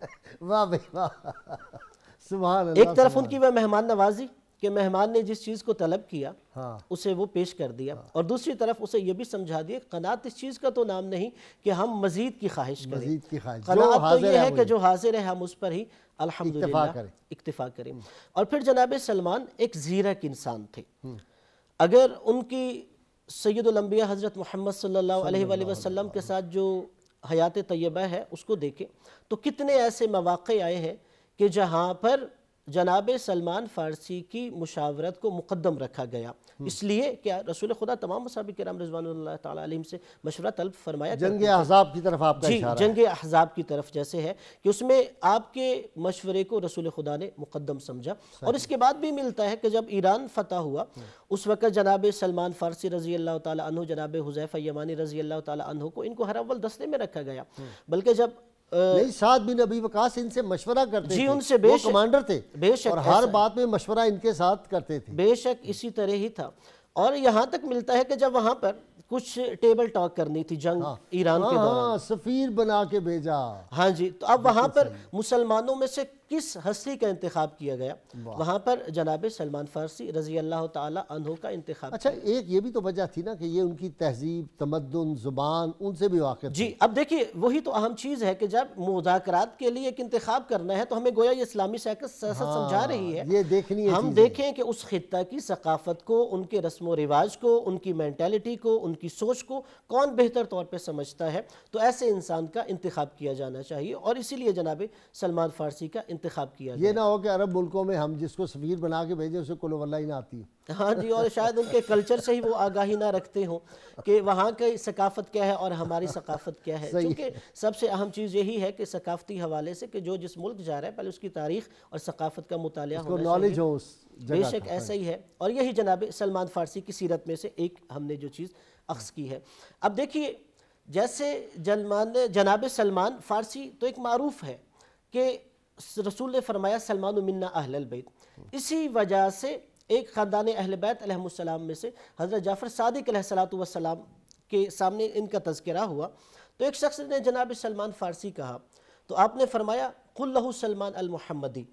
واہ بھائی واہ، سبحان اللہ۔ ایک طرف ان کی وہ مہمان نوازی کہ مہمان نے جس چیز کو طلب کیا اسے وہ پیش کر دیا، اور دوسری طرف اسے یہ بھی سمجھا دیا قناعت اس چیز کا تو نام نہیں کہ ہم مزید کی خواہش کریں، قناعت تو یہ ہے کہ جو حاضر ہے ہم اس پر ہی الحمدللہ اکتفا کریں۔ اور پھر جناب سلمان ایک زیرک انسان تھے۔ اگر ان کی سید الانبیاء حضرت محمد صلی اللہ علیہ وآلہ وسلم کے ساتھ جو حیات طیبہ ہے اس کو دیکھیں تو کتنے ایسے مواقع آئے ہیں کہ جہاں پر جناب سلمان فارسی کی مشاورت کو مقدم رکھا گیا، اس لیے کہ رسول خدا تمام صحابہ کرام رضوان اللہ تعالیٰ علیہم سے مشورہ طلب فرمایا کرتے جنگ احزاب کی طرف آپ کا اشارہ ہے۔ جنگ احزاب کی طرف جیسے ہے کہ اس میں آپ کے مشورے کو رسول خدا نے مقدم سمجھا۔ اور اس کے بعد بھی ملتا ہے کہ جب ایران فتح ہوا اس وقت جناب سلمان فارسی رضی اللہ تعالیٰ عنہ، جناب حذیفہ یمانی رضی اللہ تعالیٰ عنہ کو ان کو ہر اول دستے میں رکھا گیا، بلکہ جب نہیں سعد بن ابی وقاص ان سے مشورہ کرتے تھے، ان سے وہ کمانڈر تھے اور ہر بات میں مشورہ ان کے ساتھ کرتے تھے۔ بے شک اسی طرح ہی تھا، اور یہاں تک ملتا ہے کہ جب وہاں پر کچھ ٹیبل ٹاک کرنی تھی جنگ ایران کے دوران، سفیر بنا کے بھیجا۔ ہاں جی، تو اب وہاں پر مسلمانوں میں سے کس ہستی کا انتخاب کیا گیا؟ وہاں پر جناب سلمان فارسی رضی اللہ تعالی عنہ کا انتخاب. اچھا ایک یہ بھی تو وجہ تھی نا کہ یہ ان کی تہذیب، تمدن، زبان ان سے بھی واقف. جی اب دیکھیے وہی تو اہم چیز ہے کہ جب مذاکرات کے لیے ایک انتخاب کرنا ہے تو ہمیں گویا یہ اسلامی سیاست سمجھا رہی ہے. یہ دیکھنی ہے ہم دیکھیں کہ اس خطہ کی ثقافت کو، ان کے رسم و رواج کو، ان کی مینٹیلٹی کو، ان کی سوچ کو کون بہتر طور پہ سمجھتا ہے، تو ایسے انسان کا انتخاب کیا جانا چاہیے اور اسی لیے جناب سلمان فارسی کا انتخاب کیا یہ نہ ہو کہ عرب ملکوں میں ہم جس کو سفیر بنا کے بھیجیں اسے قل واللہ ہی نہ آتی. ہاں جی، اور شاید ان کے کلچر سے ہی وہ آگاہی نہ رکھتے ہوں کہ وہاں کی ثقافت کیا ہے اور ہماری ثقافت کیا ہے. چونکہ سب سے اہم چیز یہی ہے کہ ثقافتی حوالے سے کہ جو جس ملک جا رہا ہے پہلے اس کی تاریخ اور ثقافت کا مطالعہ ہونا نالج ہو اس جگہ. بے شک ایسا ہی ہے، اور یہی جناب سلمان فارسی کی سیرت میں سے ایک ہم نے جو چیز اخذ کی ہے. اب دیکھیے جیسے جناب سلمان فارسی تو ایک معروف ہے کہ رسول نے فرمایا سلمان منا اہل البیت. اسی وجہ سے ایک خاندان اہل بیت علیہ السلام میں سے حضرت جعفر صادق علیہ السلام کے سامنے ان کا تذکرہ ہوا تو ایک شخص نے جناب سلمان فارسی کہا تو آپ نے فرمایا قل لہ سلمان المحمدی،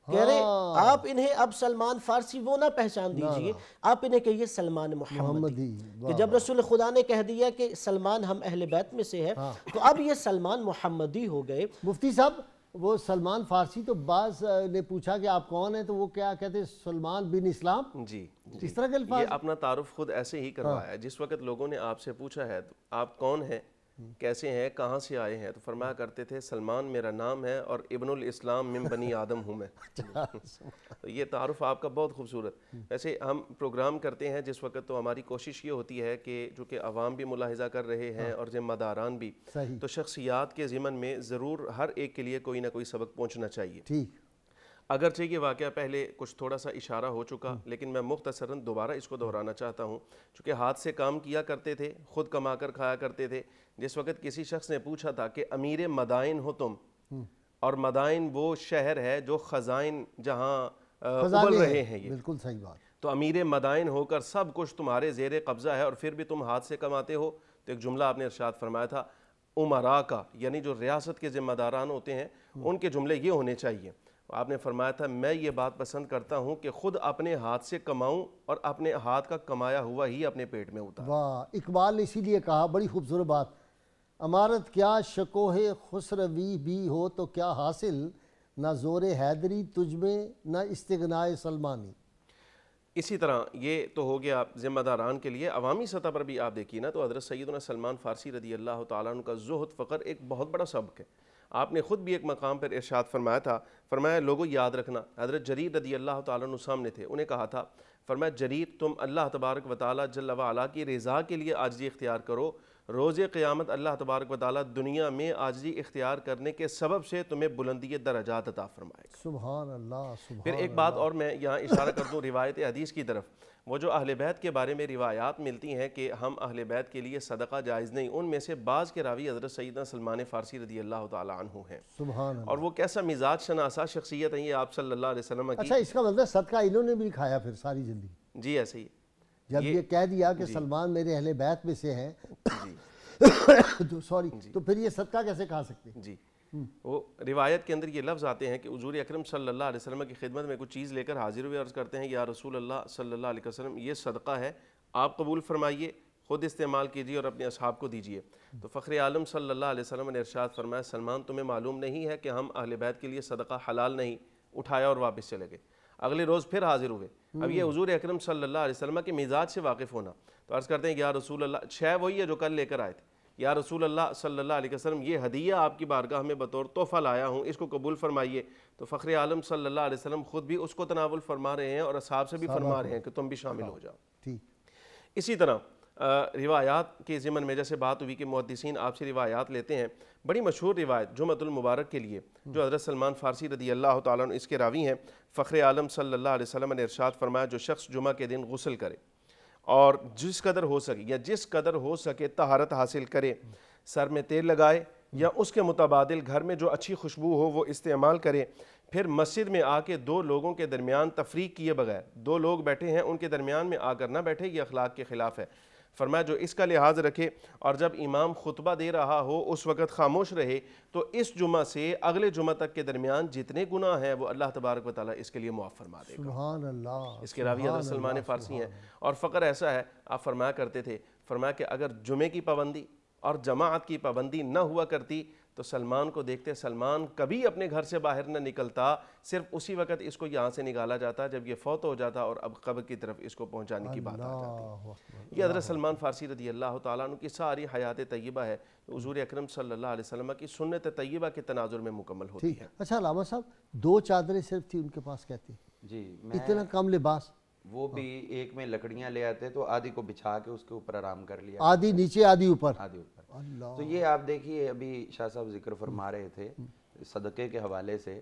کہہ رہے آپ انہیں اب سلمان فارسی وہ نہ پہچان دیجئے، آپ انہیں کہیے سلمان محمدی. کہ جب رسول خدا نے کہہ دیا کہ سلمان ہم اہل بیت میں سے ہے تو اب یہ سلمان محمدی ہو گئے. مفتی صاحب وہ سلمان فارسی تو بعض نے پوچھا کہ آپ کون ہیں تو وہ کیا کہتے ہیں سلمان بن اسلام. جی اس طرح کے الفاظ. یہ اپنا تعارف خود ایسے ہی کروایا ہے. جس وقت لوگوں نے آپ سے پوچھا ہے آپ کون ہیں، کیسے ہیں، کہاں سے آئے ہیں، تو فرمایا کرتے تھے سلمان میرا نام ہے اور ابن الاسلام من بنی آدم ہوں میں. تو یہ تعارف آپ کا بہت خوبصورت. ویسے ہم پروگرام کرتے ہیں جس وقت تو ہماری کوشش یہ ہوتی ہے کہ چونکہ عوام بھی ملاحظہ کر رہے ہیں اور ذمہ داران بھی، تو شخصیات کے ضمن میں ضرور ہر ایک کے لیے کوئی نہ کوئی سبق پہنچنا چاہیے. ٹھیک. اگرچہ یہ واقعہ پہلے کچھ تھوڑا سا اشارہ ہو چکا لیکن میں مختصراً دوبارہ اس کو دہرانا چاہتا ہوں. چونکہ ہاتھ سے کام کیا کرتے تھے، خود کما کر کھایا کرتے تھے. جس وقت کسی شخص نے پوچھا تھا کہ امیر مدائن ہو تم، اور مدائن وہ شہر ہے جو خزائن جہاں ابل رہے ہیں، یہ بالکل صحیح بات. تو امیر مدائن ہو کر سب کچھ تمہارے زیر قبضہ ہے اور پھر بھی تم ہاتھ سے کماتے ہو. تو ایک جملہ آپ نے ارشاد فرمایا تھا امراء کا، یعنی جو ریاست کے ذمہ داران ہوتے ہیں ان کے جملے یہ ہونے چاہیے. آپ نے فرمایا تھا میں یہ بات پسند کرتا ہوں کہ خود اپنے ہاتھ سے کماؤں اور اپنے ہاتھ کا کمایا ہوا ہی اپنے پیٹ میں اتاروں. واہ، اقبال نے اسی لیے کہا، بڑی خوبصورت بات، امارت کیا شکوہ خسروی بھی ہو تو کیا حاصل، نہ زور حیدری تجھ میں نہ استغناء سلمانی. اسی طرح یہ تو ہو گیا ذمہ داران کے لیے. عوامی سطح پر بھی آپ دیکھیے نا تو حضرت سیدنا سلمان فارسی رضی اللہ تعالیٰ عنہ کا زہد فقر ایک بہت بڑا سبق ہے. آپ نے خود بھی ایک مقام پر ارشاد فرمایا تھا، فرمایا لوگوں یاد رکھنا، حضرت جریر رضی اللہ تعالیٰ عنہ سامنے تھے، انہیں کہا تھا، فرمایا جریر تم اللہ تبارک و تعالیٰ جل وعلا کی رضا کے لیے عاجزی اختیار کرو، روز قیامت اللہ تبارک و تعالیٰ دنیا میں عاجزی اختیار کرنے کے سبب سے تمہیں بلندی درجات عطا فرمائے گا. سبحان اللہ. پھر ایک بات اور میں یہاں اشارہ کر دوں روایت حدیث کی طرف. وہ جو اہل بیت کے بارے میں روایات ملتی ہیں کہ ہم اہل بیت کے لیے صدقہ جائز نہیں، ان میں سے بعض کے راوی حضرت سیدنا سلمان فارسی رضی اللہ تعالیٰ عنہ ہیں. سبحان اللہ. اور وہ کیسا مزاج شناسا شخصیت ہے یہ آپ صلی اللہ علیہ وسلم کی. اچھا اس کا مطلب صدقہ انہوں نے بھی کھایا پھر ساری زندگی. جی ایسے ہی جب یہ کہہ دیا کہ سلمان میرے اہل بیت میں سے ہیں تو پھر یہ صدقہ کیسے کھا سکتے؟ جی وہ روایت کے اندر یہ لفظ آتے ہیں کہ حضور اکرم صلی اللہ علیہ وسلم کی خدمت میں کچھ چیز لے کر حاضر ہوئے، عرض کرتے ہیں یا رسول اللہ صلی اللہ علیہ وسلم یہ صدقہ ہے، آپ قبول فرمائیے، خود استعمال کیجیے اور اپنے اصحاب کو دیجیے. تو فخر عالم صلی اللہ علیہ وسلم نے ارشاد فرمایا سلمان تمہیں معلوم نہیں ہے کہ ہم اہل بیت کے لیے صدقہ حلال نہیں، اٹھایا اور واپس چلے گئے. اگلے روز پھر حاضر ہوئے. اب یہ حضور اکرم صلی اللہ علیہ وسلم کے مزاج سے واقف ہونا. تو عرض کرتے ہیں یا رسول اللہ شے وہی ہے جو کل لے کر آئے تھے، یا رسول اللہ صلی اللہ علیہ وسلم یہ ہدیہ آپ کی بارگاہ میں بطور تحفہ لایا ہوں، اس کو قبول فرمائیے. تو فخر عالم صلی اللہ علیہ وسلم خود بھی اس کو تناول فرما رہے ہیں اور اصحاب سے بھی فرما رہے ہیں کہ تم بھی شامل ہو جاؤ. اسی طرح روایات کے ضمن میں جیسے بات ہوئی کہ محدثین آپ سے روایات لیتے ہیں. بڑی مشہور روایت جمعۃ المبارک کے لیے جو حضرت سلمان فارسی رضی اللہ تعالیٰ عنہ اس کے راوی ہیں، فخر عالم صلی اللہ علیہ وسلم نے ارشاد فرمایا جو شخص جمعہ کے دن غسل کرے اور جس قدر ہو سکے طہارت حاصل کرے، سر میں تیل لگائے یا اس کے متبادل گھر میں جو اچھی خوشبو ہو وہ استعمال کرے، پھر مسجد میں آ کے دو لوگوں کے درمیان تفریق کیے بغیر، دو لوگ بیٹھے ہیں ان کے درمیان میں آ کر نہ بیٹھے، یہ اخلاق کے خلاف ہے. فرمایا جو اس کا لحاظ رکھے اور جب امام خطبہ دے رہا ہو اس وقت خاموش رہے تو اس جمعہ سے اگلے جمعہ تک کے درمیان جتنے گناہ ہیں وہ اللہ تبارک و تعالیٰ اس کے لیے معاف فرما دے گا. سبحان اللہ. اس کے راوی حضرت سلمان فارسی ہیں. اور فقر ایسا ہے، آپ فرمایا کرتے تھے، فرمایا کہ اگر جمعے کی پابندی اور جماعت کی پابندی نہ ہوا کرتی تو سلمان کو دیکھتے سلمان کبھی اپنے گھر سے باہر نہ نکلتا، صرف اسی وقت اس کو یہاں سے نکالا جاتا جب یہ فوت ہو جاتا اور اب قبر کی طرف اس کو پہنچانے کی بات آ جاتی. یہ حضرت سلمان فارسی رضی اللہ تعالیٰ عنہ کی ساری حیات طیبہ ہے، حضور اکرم صلی اللہ علیہ وسلم کی سنت طیبہ کے تناظر میں مکمل ہوتی ہے. اچھا علامہ صاحب، 2 چادریں صرف تھی ان کے پاس کہتے ہیں؟ جی. اتنا کم لباس؟ وہ بھی ایک میں لکڑیاں لے آتے تو آدھی کو بچھا کے اس کے اوپر آرام کر لیا، آدھی نیچے آدھی اوپر. آدھی اوپر. تو یہ آپ دیکھیے ابھی شاہ صاحب ذکر فرما رہے تھے صدقے کے حوالے سے،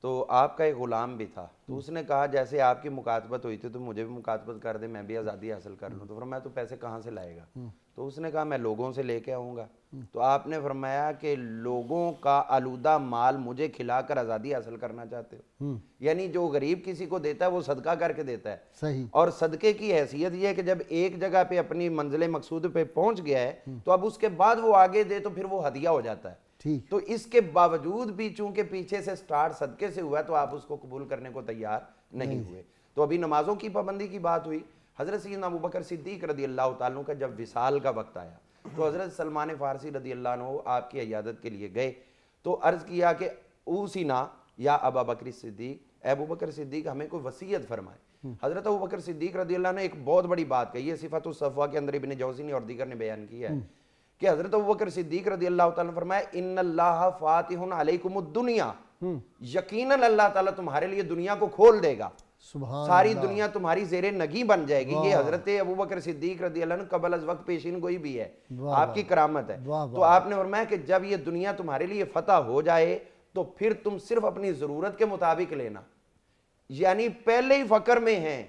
تو آپ کا ایک غلام بھی تھا، تو اس نے کہا جیسے آپ کی مکاتبت ہوئی تھی تو مجھے بھی مکاتبت کر دے، میں بھی آزادی حاصل کر لوں. تو فرمایا تو پیسے کہاں سے لائے گا؟ تو اس نے کہا میں لوگوں سے لے کے آؤں گا. تو آپ نے فرمایا کہ لوگوں کا آلودہ مال مجھے کھلا کر آزادی حاصل کرنا چاہتے ہو؟ یعنی جو غریب کسی کو دیتا ہے وہ صدقہ کر کے دیتا ہے. صحیح. اور صدقے کی حیثیت یہ ہے کہ جب ایک جگہ پہ اپنی منزل مقصود پہ پہنچ گیا ہے تو اب اس کے بعد وہ آگے دے تو پھر وہ ہدیہ ہو جاتا ہے. تو اس کے باوجود بھی چونکہ پیچھے سے سٹارٹ صدقے سے ہوا تو آپ اس کو قبول کرنے کو تیار نہیں ہوئے. تو ابھی نمازوں کی پابندی کی بات ہوئی. حضرت سیدنا ابوبکر صدیق رضی اللہ تعالیٰ کا جب وصال کا وقت آیا تو حضرت سلمان فارسی رضی اللہ عنہ آپ کی عیادت کے لیے گئے تو عرض کیا کہ اوصینا یا ابا بکر صدیق، اے ابوبکر صدیق ہمیں کوئی وصیت فرمائے. حضرت ابوبکر صدیق رضی اللہ عنہ نے ایک بہت بڑی بات کہی ہے، صفات الصفوہ کے اندر ابن جوزی نے اور دیگر نے بیان کیا ہے کہ حضرت ابوبکر صدیق رضی اللہ تعالیٰ نے فرمایا ان اللہ فاتح علیکم الدنیا، یقیناً اللہ تعالیٰ تمہارے لیے دنیا کو کھول دے گا، ساری دنیا تمہاری زیر نگی بن جائے گی. یہ حضرت ابوبکر صدیق رضی اللہ عنہ قبل از وقت پیشین گوئی بھی ہے، آپ کی کرامت ہے. تو آپ نے فرمایا کہ جب یہ دنیا تمہارے لیے فتح ہو جائے تو پھر تم صرف اپنی ضرورت کے مطابق لینا. یعنی پہلے ہی فقر میں ہیں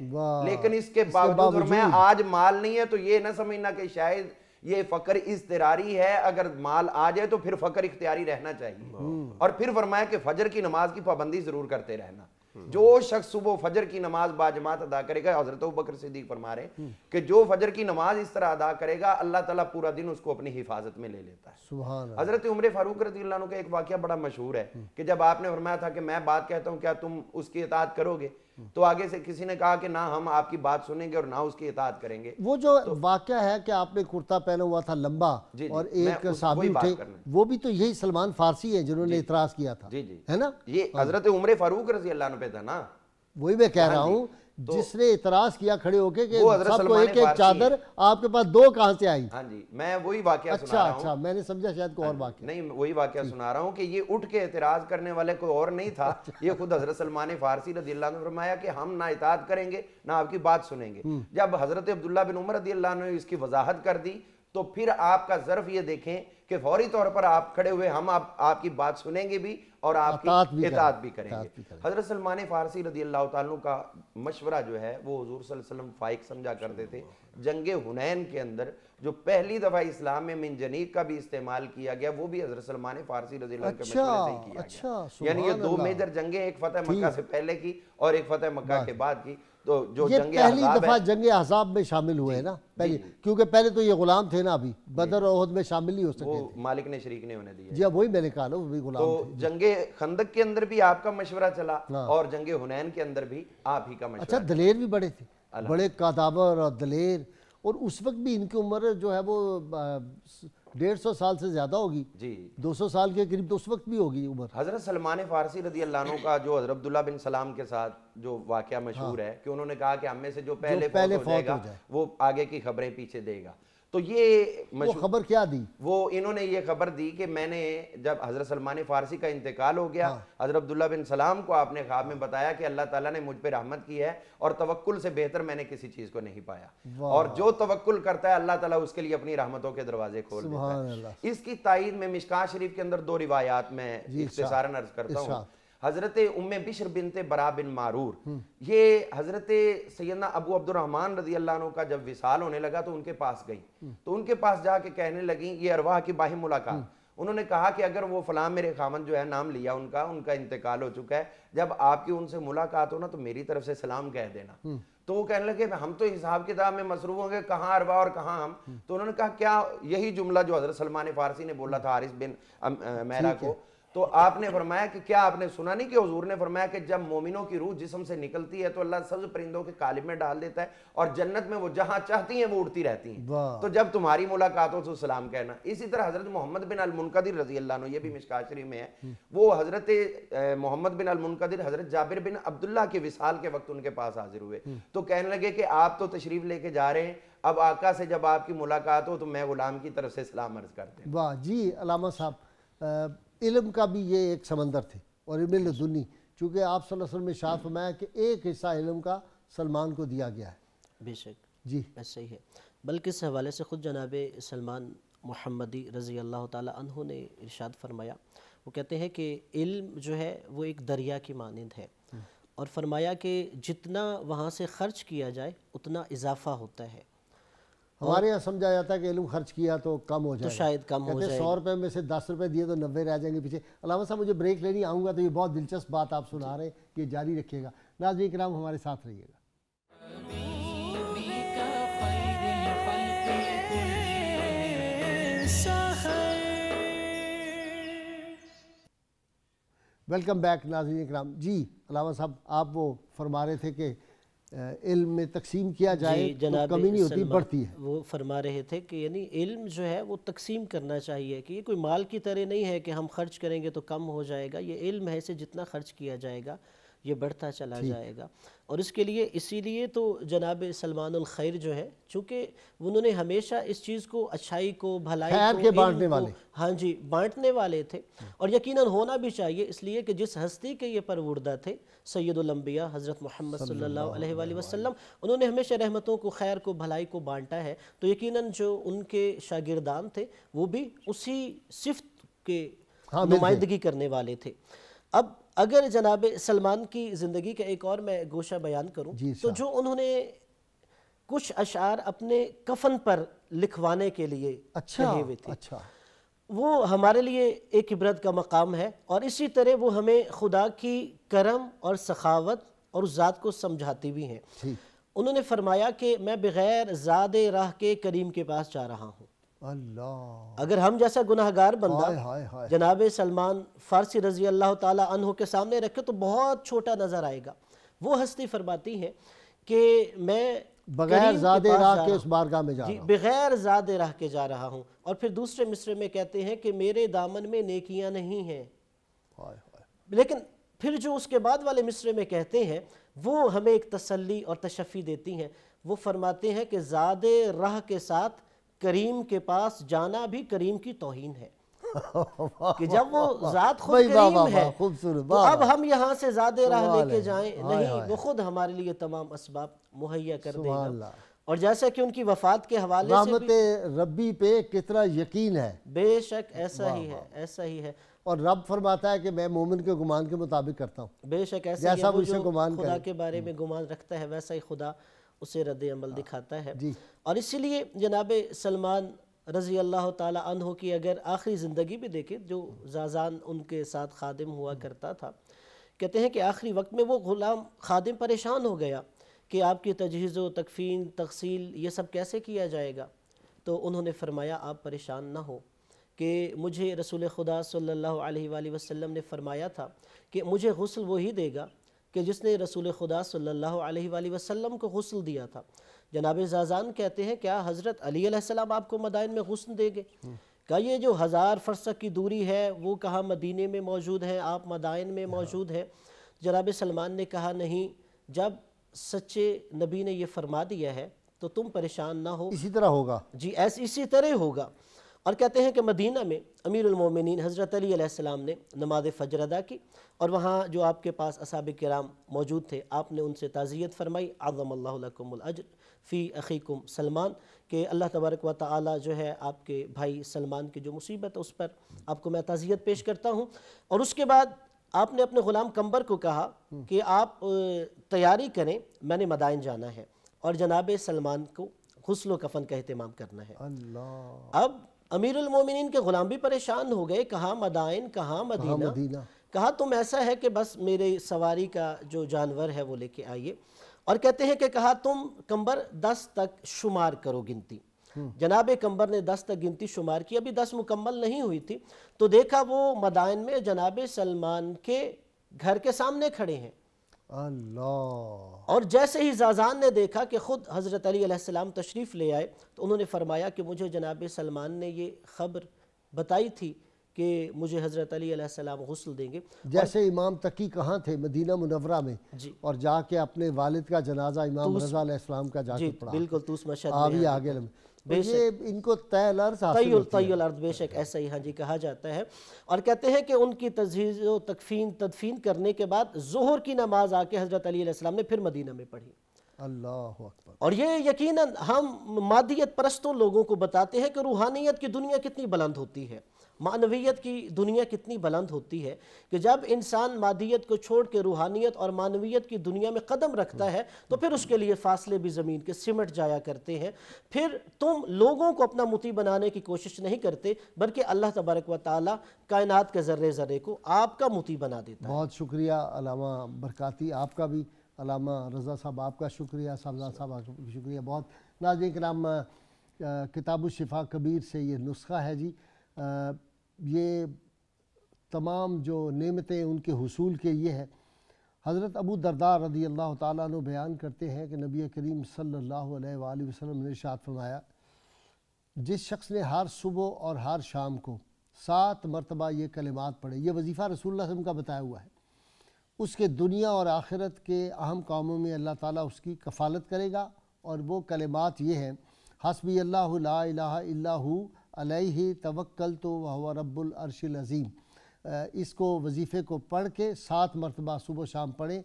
لیکن اس کے باوجود فرمایا آج مال نہیں ہے تو یہ نہ سمجھنا کہ شاید یہ فقر اضطراری ہے، اگر مال آ جائے تو پھر فقر اختیاری رہنا چاہیے. اور پھر فرمایا کہ فجر کی نماز کی پابندی ضرور کرتے رہنا. جو شخص صبح فجر کی نماز باجماعت ادا کرے گا، حضرت ابوبکر صدیق فرما رہے ہیں کہ جو فجر کی نماز اس طرح ادا کرے گا اللہ تعالیٰ پورا دن اس کو اپنی حفاظت میں لے لیتا ہے. سبحان اللہ. حضرت عمر فاروق رضی اللہ عنہ کا ایک واقعہ بڑا مشہور ہے کہ جب آپ نے فرمایا تھا کہ میں بات کہتا ہوں کیا تم اس کی اطاعت کرو گے، تو آگے سے کسی نے کہا کہ نہ ہم آپ کی بات سنیں گے اور نہ اس کی اطاعت کریں گے. وہ جو واقعہ ہے کہ آپ نے کرتا پہنا ہوا تھا لمبا اور ایک صحابی اٹھے، وہ بھی تو یہی سلمان فارسی ہیں جنہوں نے اعتراض کیا تھا، ہے نا؟ یہ حضرت عمر فاروق رضی اللہ عنہ پہ تھا نا. وہی میں کہہ رہا ہوں جس نے اعتراض کیا کھڑے ہو کے کہ سب کو ایک ایک چادر، آپ کے پاس 2 کہاں سے آئی؟ ہاں جی، میں وہی واقعہ سنا رہا ہوں. اچھا میں نے سمجھا شاید کوئی اور واقعہ. نہیں، وہی واقعہ سنا رہا ہوں کہ یہ اٹھ کے اعتراض کرنے والے کوئی اور نہیں تھا، یہ خود حضرت سلمان فارسی رضی اللہ عنہ نے فرمایا کہ ہم نہ اطاعت کریں گے نہ آپ کی بات سنیں گے. جب حضرت عبداللہ بن عمر رضی اللہ عنہ نے اس کی وضاحت کر دی تو پھر آپ کا ظرف یہ دیکھیں کہ فوری طور پر آپ کھڑے ہوئے ہم آپ کی بات سنیں گے بھی اور آپ کی اطاعت بھی کریں گے. حضرت سلمان فارسی رضی اللہ تعالیٰ کا مشورہ جو ہے وہ حضور صلی اللہ علیہ وسلم فائق سمجھا کرتے تھے. جنگ حنین کے اندر جو پہلی دفعہ اسلام میں منجنیق کا بھی استعمال کیا گیا وہ بھی حضرت سلمان فارسی رضی اللہ عنہ کے مشورے سے ہی کیا گیا. یعنی یہ 2 میجر جنگیں، ایک فتح مکہ سے پہلے کی اور ایک فتح مکہ کے بعد کی. تو جو یہ پہلی دفعہ جنگ احزاب میں شامل ہوئے نا پہلے، کیونکہ پہلے تو یہ غلام تھے نا، ابھی بدر اور احد میں شامل نہیں ہو سکتے تھے، مالک نے شریک نے انہیں دیا. جی اب وہی میں نے کہا نا، وہ بھی غلام تھے. تو جنگ خندق کے اندر بھی آپ کا مشورہ چلا اور جنگ حنین کے اندر بھی آپ ہی کا مشورہ. اچھا دلیر بھی بڑے تھے، بڑے قادابر اور دلیر، اور اس وقت بھی ان کی عمر جو ہے وہ 150 سال سے زیادہ ہوگی، 200 سال کے قریب تو اس وقت بھی ہوگی عمر. حضرت سلمان فارسی رضی اللہ عنہ کا جو حضرت عبداللہ بن سلام کے ساتھ جو واقعہ مشہور ہے کہ انہوں نے کہا کہ ہم میں سے جو پہلے فوت ہو جائے گا وہ آگے کی خبریں پیچھے دے گا. تو یہ وہ خبر کیا دی؟ وہ انہوں نے یہ خبر دی کہ میں نے جب حضرت سلمان فارسی کا انتقال ہو گیا، حضرت عبداللہ بن سلام کو آپ نے خواب میں بتایا کہ اللہ تعالیٰ نے مجھ پہ رحمت کی ہے اور توکل سے بہتر میں نے کسی چیز کو نہیں پایا، اور جو توکل کرتا ہے اللہ تعالیٰ اس کے لیے اپنی رحمتوں کے دروازے کھول دیتا ہے. اس کی تائید میں مشکاۃ شریف کے اندر 2 روایات میں اختصاراً عرض کرتا ہوں. حضرت ام بشر بنت برا بن معرور، یہ حضرت سیدنا ابو عبد الرحمن رضی اللہ عنہ کا جب وصال ہونے لگا تو ان کے پاس گئی، تو ان کے پاس جا کے کہنے لگیں، یہ ارواح کی باہم ملاقات، انہوں نے کہا کہ اگر وہ فلاں میرے خامن جو ہے نام لیا ان کا انتقال ہو چکا ہے، جب آپ کی ان سے ملاقات ہو نا تو میری طرف سے سلام کہہ دینا۔ تو وہ کہنے لگے ہم تو حساب کتاب میں مصروف ہوں گے، کہاں اربا اور کہاں ہم۔ تو انہوں نے کہا کیا یہی جملہ جو حضرت سلمان فارسی نے بولا تھا حارث بن میرا کو، تو آپ نے فرمایا کہ کیا آپ نے سنا نہیں کہ حضور نے فرمایا کہ جب مومنوں کی روح جسم سے نکلتی ہے تو اللہ سبز پرندوں کے قالب میں ڈال دیتا ہے اور جنت میں وہ جہاں چاہتی ہیں وہ اڑتی رہتی ہیں، تو جب تمہاری ملاقات ہو تو سلام کہنا۔ اسی طرح حضرت محمد بن المنقدر رضی اللہ عنہ، یہ بھی مشکات شریف میں ہے، وہ حضرت محمد بن المنقدر حضرت جابر بن عبداللہ کے وصال کے وقت ان کے پاس حاضر ہوئے، تو کہنے لگے کہ آپ تو تشریف لے کے جا رہے ہیں، اب آقا سے جب آپ کی ملاقات ہو تو میں غلام کی طرف سے سلام عرض کرتے ہیں۔ واہ جی علامہ صاحب، علم کا بھی یہ ایک سمندر تھے اور علم لدنی، چونکہ آپ صلی اللہ علیہ وسلم نے ارشاد فرمایا کہ ایک حصہ علم کا سلمان کو دیا گیا ہے۔ بے شک جی ایسا ہی ہے، بلکہ اس حوالے سے خود جناب سلمان محمدی رضی اللہ تعالی عنہ نے ارشاد فرمایا، وہ کہتے ہیں کہ علم جو ہے وہ ایک دریا کی مانند ہے، اور فرمایا کہ جتنا وہاں سے خرچ کیا جائے اتنا اضافہ ہوتا ہے۔ ہمارے یہاں سمجھا جاتا ہے کہ علم خرچ کیا تو کم ہو جائے گا، شاید کم ہو کہتے ہیں جائے 100 روپے میں سے 10 روپے دیے تو 90 رہ جائیں گے پیچھے۔ علامہ صاحب مجھے بریک لینی آؤں گا تو یہ بہت دلچسپ بات آپ سنا رہے ہیں، یہ جاری رکھیے گا۔ ناظرین کرام ہمارے ساتھ رہیے گا۔ ویلکم بیک ناظرین کرام۔ جی علامہ صاحب آپ وہ فرما رہے تھے کہ علم میں تقسیم کیا جائے تو کمی نہیں ہوتی، بڑھتی ہے۔ وہ فرما رہے تھے کہ یعنی علم جو ہے وہ تقسیم کرنا چاہیے، کہ یہ کوئی مال کی طرح نہیں ہے کہ ہم خرچ کریں گے تو کم ہو جائے گا، یہ علم ہے، اسے جتنا خرچ کیا جائے گا یہ بڑھتا چلا جائے گا۔ اور اس کے لیے اسی لیے تو جناب سلمان الخیر جو ہے، چونکہ انہوں نے ہمیشہ اس چیز کو، اچھائی کو، بھلائی کو، خیر کے بانٹنے والے، ہاں جی بانٹنے والے تھے، اور یقیناً ہونا بھی چاہیے، اس لیے کہ جس ہستی کے یہ پروردہ تھے سید الانبیاء حضرت محمد صلی اللہ علیہ وآلہ وسلم، انہوں نے ہمیشہ رحمتوں کو، خیر کو، بھلائی کو بانٹا ہے، تو یقیناً جو ان کے شاگردان تھے وہ بھی اسی صفت کے نمائندگی کرنے والے تھے۔ اب اگر جناب سلمان کی زندگی کا ایک اور میں گوشہ بیان کروں تو جو انہوں نے کچھ اشعار اپنے کفن پر لکھوانے کے لیے کہے ہوئے تھے، وہ ہمارے لیے ایک عبرت کا مقام ہے، اور اسی طرح وہ ہمیں خدا کی کرم اور سخاوت اور اس ذات کو سمجھاتی بھی ہیں۔ انہوں نے فرمایا کہ میں بغیر زاد راہ کے کریم کے پاس جا رہا ہوں۔ اللہ، اگر ہم جیسا گناہگار بندہ جناب سلمان فارسی رضی اللہ تعالی عنہ کے سامنے رکھے تو بہت چھوٹا نظر آئے گا۔ وہ ہستی فرماتی ہیں کہ میں بغیر زاد راہ کے اس بارگاہ میں جا رہا ہوں، بغیر زاد راہ کے جا رہا ہوں۔ اور پھر دوسرے مصرے میں کہتے ہیں کہ میرے دامن میں نیکیاں نہیں ہیں، لیکن پھر جو اس کے بعد والے مصرے میں کہتے ہیں وہ ہمیں ایک تسلی اور تشفی دیتی ہیں۔ وہ فرماتے ہیں کہ زاد راہ کے ساتھ کریم کے پاس جانا بھی کریم کی توہین ہے، کہ جب وہ ذات خود کریم ہے تو اب ہم یہاں سے زاد راہ لے کے جائیں نہیں، وہ خود ہمارے لیے تمام اسباب مہیا کر دے گا۔ اور جیسا کہ ان کی وفات کے حوالے سے رحمت ربی پہ کتنا یقین ہے، بے شک ایسا ہی ہے، ایسا ہی ہے۔ اور رب فرماتا ہے کہ میں مومن کے گمان کے مطابق کرتا ہوں، بے شک ایسا ہی ہے، وہ جو گمان خدا کے بارے میں گمان رکھتا ہے ویسا ہی خدا اسے رد عمل دکھاتا ہے۔ اور اسی لیے جناب سلمان رضی اللہ تعالی عنہ کی اگر آخری زندگی بھی دیکھیں، جو زازان ان کے ساتھ خادم ہوا کرتا تھا، کہتے ہیں کہ آخری وقت میں وہ غلام خادم پریشان ہو گیا کہ آپ کی تجہیز و تکفین، تغسیل یہ سب کیسے کیا جائے گا؟ تو انہوں نے فرمایا آپ پریشان نہ ہو، کہ مجھے رسول خدا صلی اللہ علیہ وآلہ وسلم نے فرمایا تھا کہ مجھے غسل وہی دے گا کہ جس نے رسول خدا صلی اللہ علیہ وآلہ وسلم کو غسل دیا تھا۔ جناب زازان کہتے ہیں کیا حضرت علی علیہ السلام آپ کو مدائن میں غسل دیں گے؟ کہا یہ جو 1000 فرسخ کی دوری ہے وہ کہاں مدینے میں موجود ہے، آپ مدائن میں موجود ہیں؟ جناب سلمان نے کہا نہیں، جب سچے نبی نے یہ فرما دیا ہے تو تم پریشان نہ ہو، اسی طرح ہوگا، جی اسی طرح ہوگا۔ اور کہتے ہیں کہ مدینہ میں امیر المومنین حضرت علی علیہ السلام نے نماز فجر ادا کی، اور وہاں جو آپ کے پاس اصحاب کرام موجود تھے آپ نے ان سے تعزیت فرمائی، عظم اللہ لکم الاجر فی اخیکم سلمان، کہ اللہ تبارک و تعالی جو ہے آپ کے بھائی سلمان کی جو مصیبت ہے اس پر آپ کو میں تعزیت پیش کرتا ہوں۔ اور اس کے بعد آپ نے اپنے غلام قمبر کو کہا کہ آپ تیاری کریں، میں نے مدائن جانا ہے اور جناب سلمان کو غسل و کفن کا اہتمام کرنا ہے۔ اللہ، اب امیر المومنین کے غلام بھی پریشان ہو گئے، کہاں مدائن کہاں مدینہ، کہا تم ایسا ہے کہ بس میرے سواری کا جو جانور ہے وہ لے کے آئیے، اور کہتے ہیں کہ کہا تم کمبر 10 تک شمار کرو گنتی۔ جناب کمبر نے 10 تک گنتی شمار کی، ابھی 10 مکمل نہیں ہوئی تھی تو دیکھا وہ مدائن میں جناب سلمان کے گھر کے سامنے کھڑے ہیں۔ اللہ! اور جیسے ہی زازان نے دیکھا کہ خود حضرت علی علیہ السلام تشریف لے آئے تو انہوں نے فرمایا کہ مجھے جناب سلمان نے یہ خبر بتائی تھی کہ مجھے حضرت علی علیہ السلام غسل دیں گے۔ جیسے امام تقی کہاں تھے؟ مدینہ منورہ میں، جی، اور جا کے اپنے والد کا جنازہ امام رضا علیہ السلام کا جا کے پڑھا۔ بالکل، توس مشہد آبی آگے یہ ان کو طی الارض حاصل ہوتی ہے۔ طی الارض، بے شک ایسا ہی ہاں جی کہا جاتا ہے۔ اور کہتے ہیں کہ ان کی تجہیز و تدفین کرنے کے بعد ظہر کی نماز آ کے حضرت علی علیہ السلام نے پھر مدینہ میں پڑھی۔ اللہ اکبر! اور یہ یقیناً ہم مادیت پرستوں لوگوں کو بتاتے ہیں کہ روحانیت کی دنیا کتنی بلند ہوتی ہے، معنویت کی دنیا کتنی بلند ہوتی ہے، کہ جب انسان مادیت کو چھوڑ کے روحانیت اور معنویت کی دنیا میں قدم رکھتا ہے تو پھر اس کے لیے فاصلے بھی زمین کے سمٹ جایا کرتے ہیں۔ پھر تم لوگوں کو اپنا مطیع بنانے کی کوشش نہیں کرتے بلکہ اللہ تبارک و تعالی کائنات کے ذرے ذرے کو آپ کا مطیع بنا دیتا ہے۔ بہت شکریہ علامہ برکاتی، آپ کا بھی، علامہ رضا صاحب آپ کا شکریہ، صاحبزاد صاحب آپ کا شکریہ بہت۔ ناظرین کرام، کتاب الشفا کبیر سے یہ نسخہ ہے جی، یہ تمام جو نعمتیں ان کے حصول کے یہ ہے۔ حضرت ابو درداء رضی اللہ تعالیٰ عنہ بیان کرتے ہیں کہ نبی کریم صلی اللہ علیہ وآلہ وسلم نے ارشاد فرمایا، جس شخص نے ہر صبح اور ہر شام کو 7 مرتبہ یہ کلمات پڑھے، یہ وظیفہ رسول اللہ صلی اللہ علیہ وسلم کا بتایا ہوا ہے، اس کے دنیا اور آخرت کے اہم کاموں میں اللہ تعالیٰ اس کی کفالت کرے گا۔ اور وہ کلمات یہ ہیں، حسبی اللہ لا الہ الا ہو علیہ توکلت وہو رب العرش العظیم۔ اس کو وظیفے کو پڑھ کے 7 مرتبہ صبح و شام پڑھیں،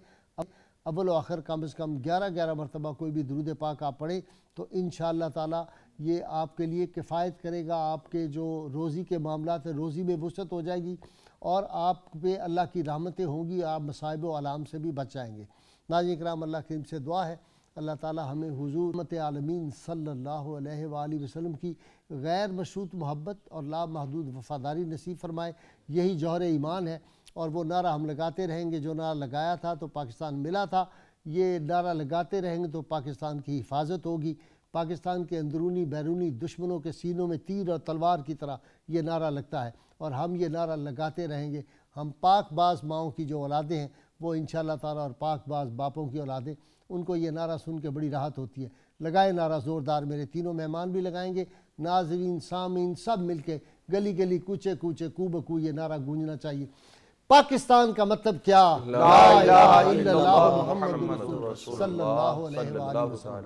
اول و آخر کم از کم 11 مرتبہ کوئی بھی درود پاک آپ پڑھیں تو انشاءاللہ تعالیٰ یہ آپ کے لیے کفایت کرے گا۔ آپ کے جو روزی کے معاملات ہیں، روزی میں وسعت ہو جائے گی اور آپ پہ اللہ کی رحمتیں ہوں گی، آپ مصائب و علام سے بھی بچ جائیں گے۔ ناظرین کرام، اللہ کریم سے دعا ہے اللہ تعالیٰ ہمیں حضور رحمت عالمین صلی اللہ علیہ وآلہ وسلم کی غیر مشروط محبت اور لامحدود وفاداری نصیب فرمائے۔ یہی جوہر ایمان ہے، اور وہ نعرہ ہم لگاتے رہیں گے۔ جو نعرہ لگایا تھا تو پاکستان ملا تھا، یہ نعرہ لگاتے رہیں گے تو پاکستان کی حفاظت ہوگی۔ پاکستان کے اندرونی بیرونی دشمنوں کے سینوں میں تیر اور تلوار کی طرح یہ نعرہ لگتا ہے، اور ہم یہ نعرہ لگاتے رہیں گے۔ ہم پاک باز ماؤں کی جو اولادیں ہیں وہ انشاءاللہ تعالیٰ، اور پاک باز باپوں کی اولادیں، ان کو یہ نعرہ سن کے بڑی راحت ہوتی ہے۔ لگائیں نعرہ زوردار، میرے تینوں مہمان بھی لگائیں گے، ناظرین سامعین سب مل کے گلی گلی کوچے کوچے کو بکو یہ نعرہ گونجنا چاہیے۔ پاکستان کا مطلب کیا؟ لا الہ الا اللہ محمد رسول صلی اللہ علیہ وآلہ وسلم۔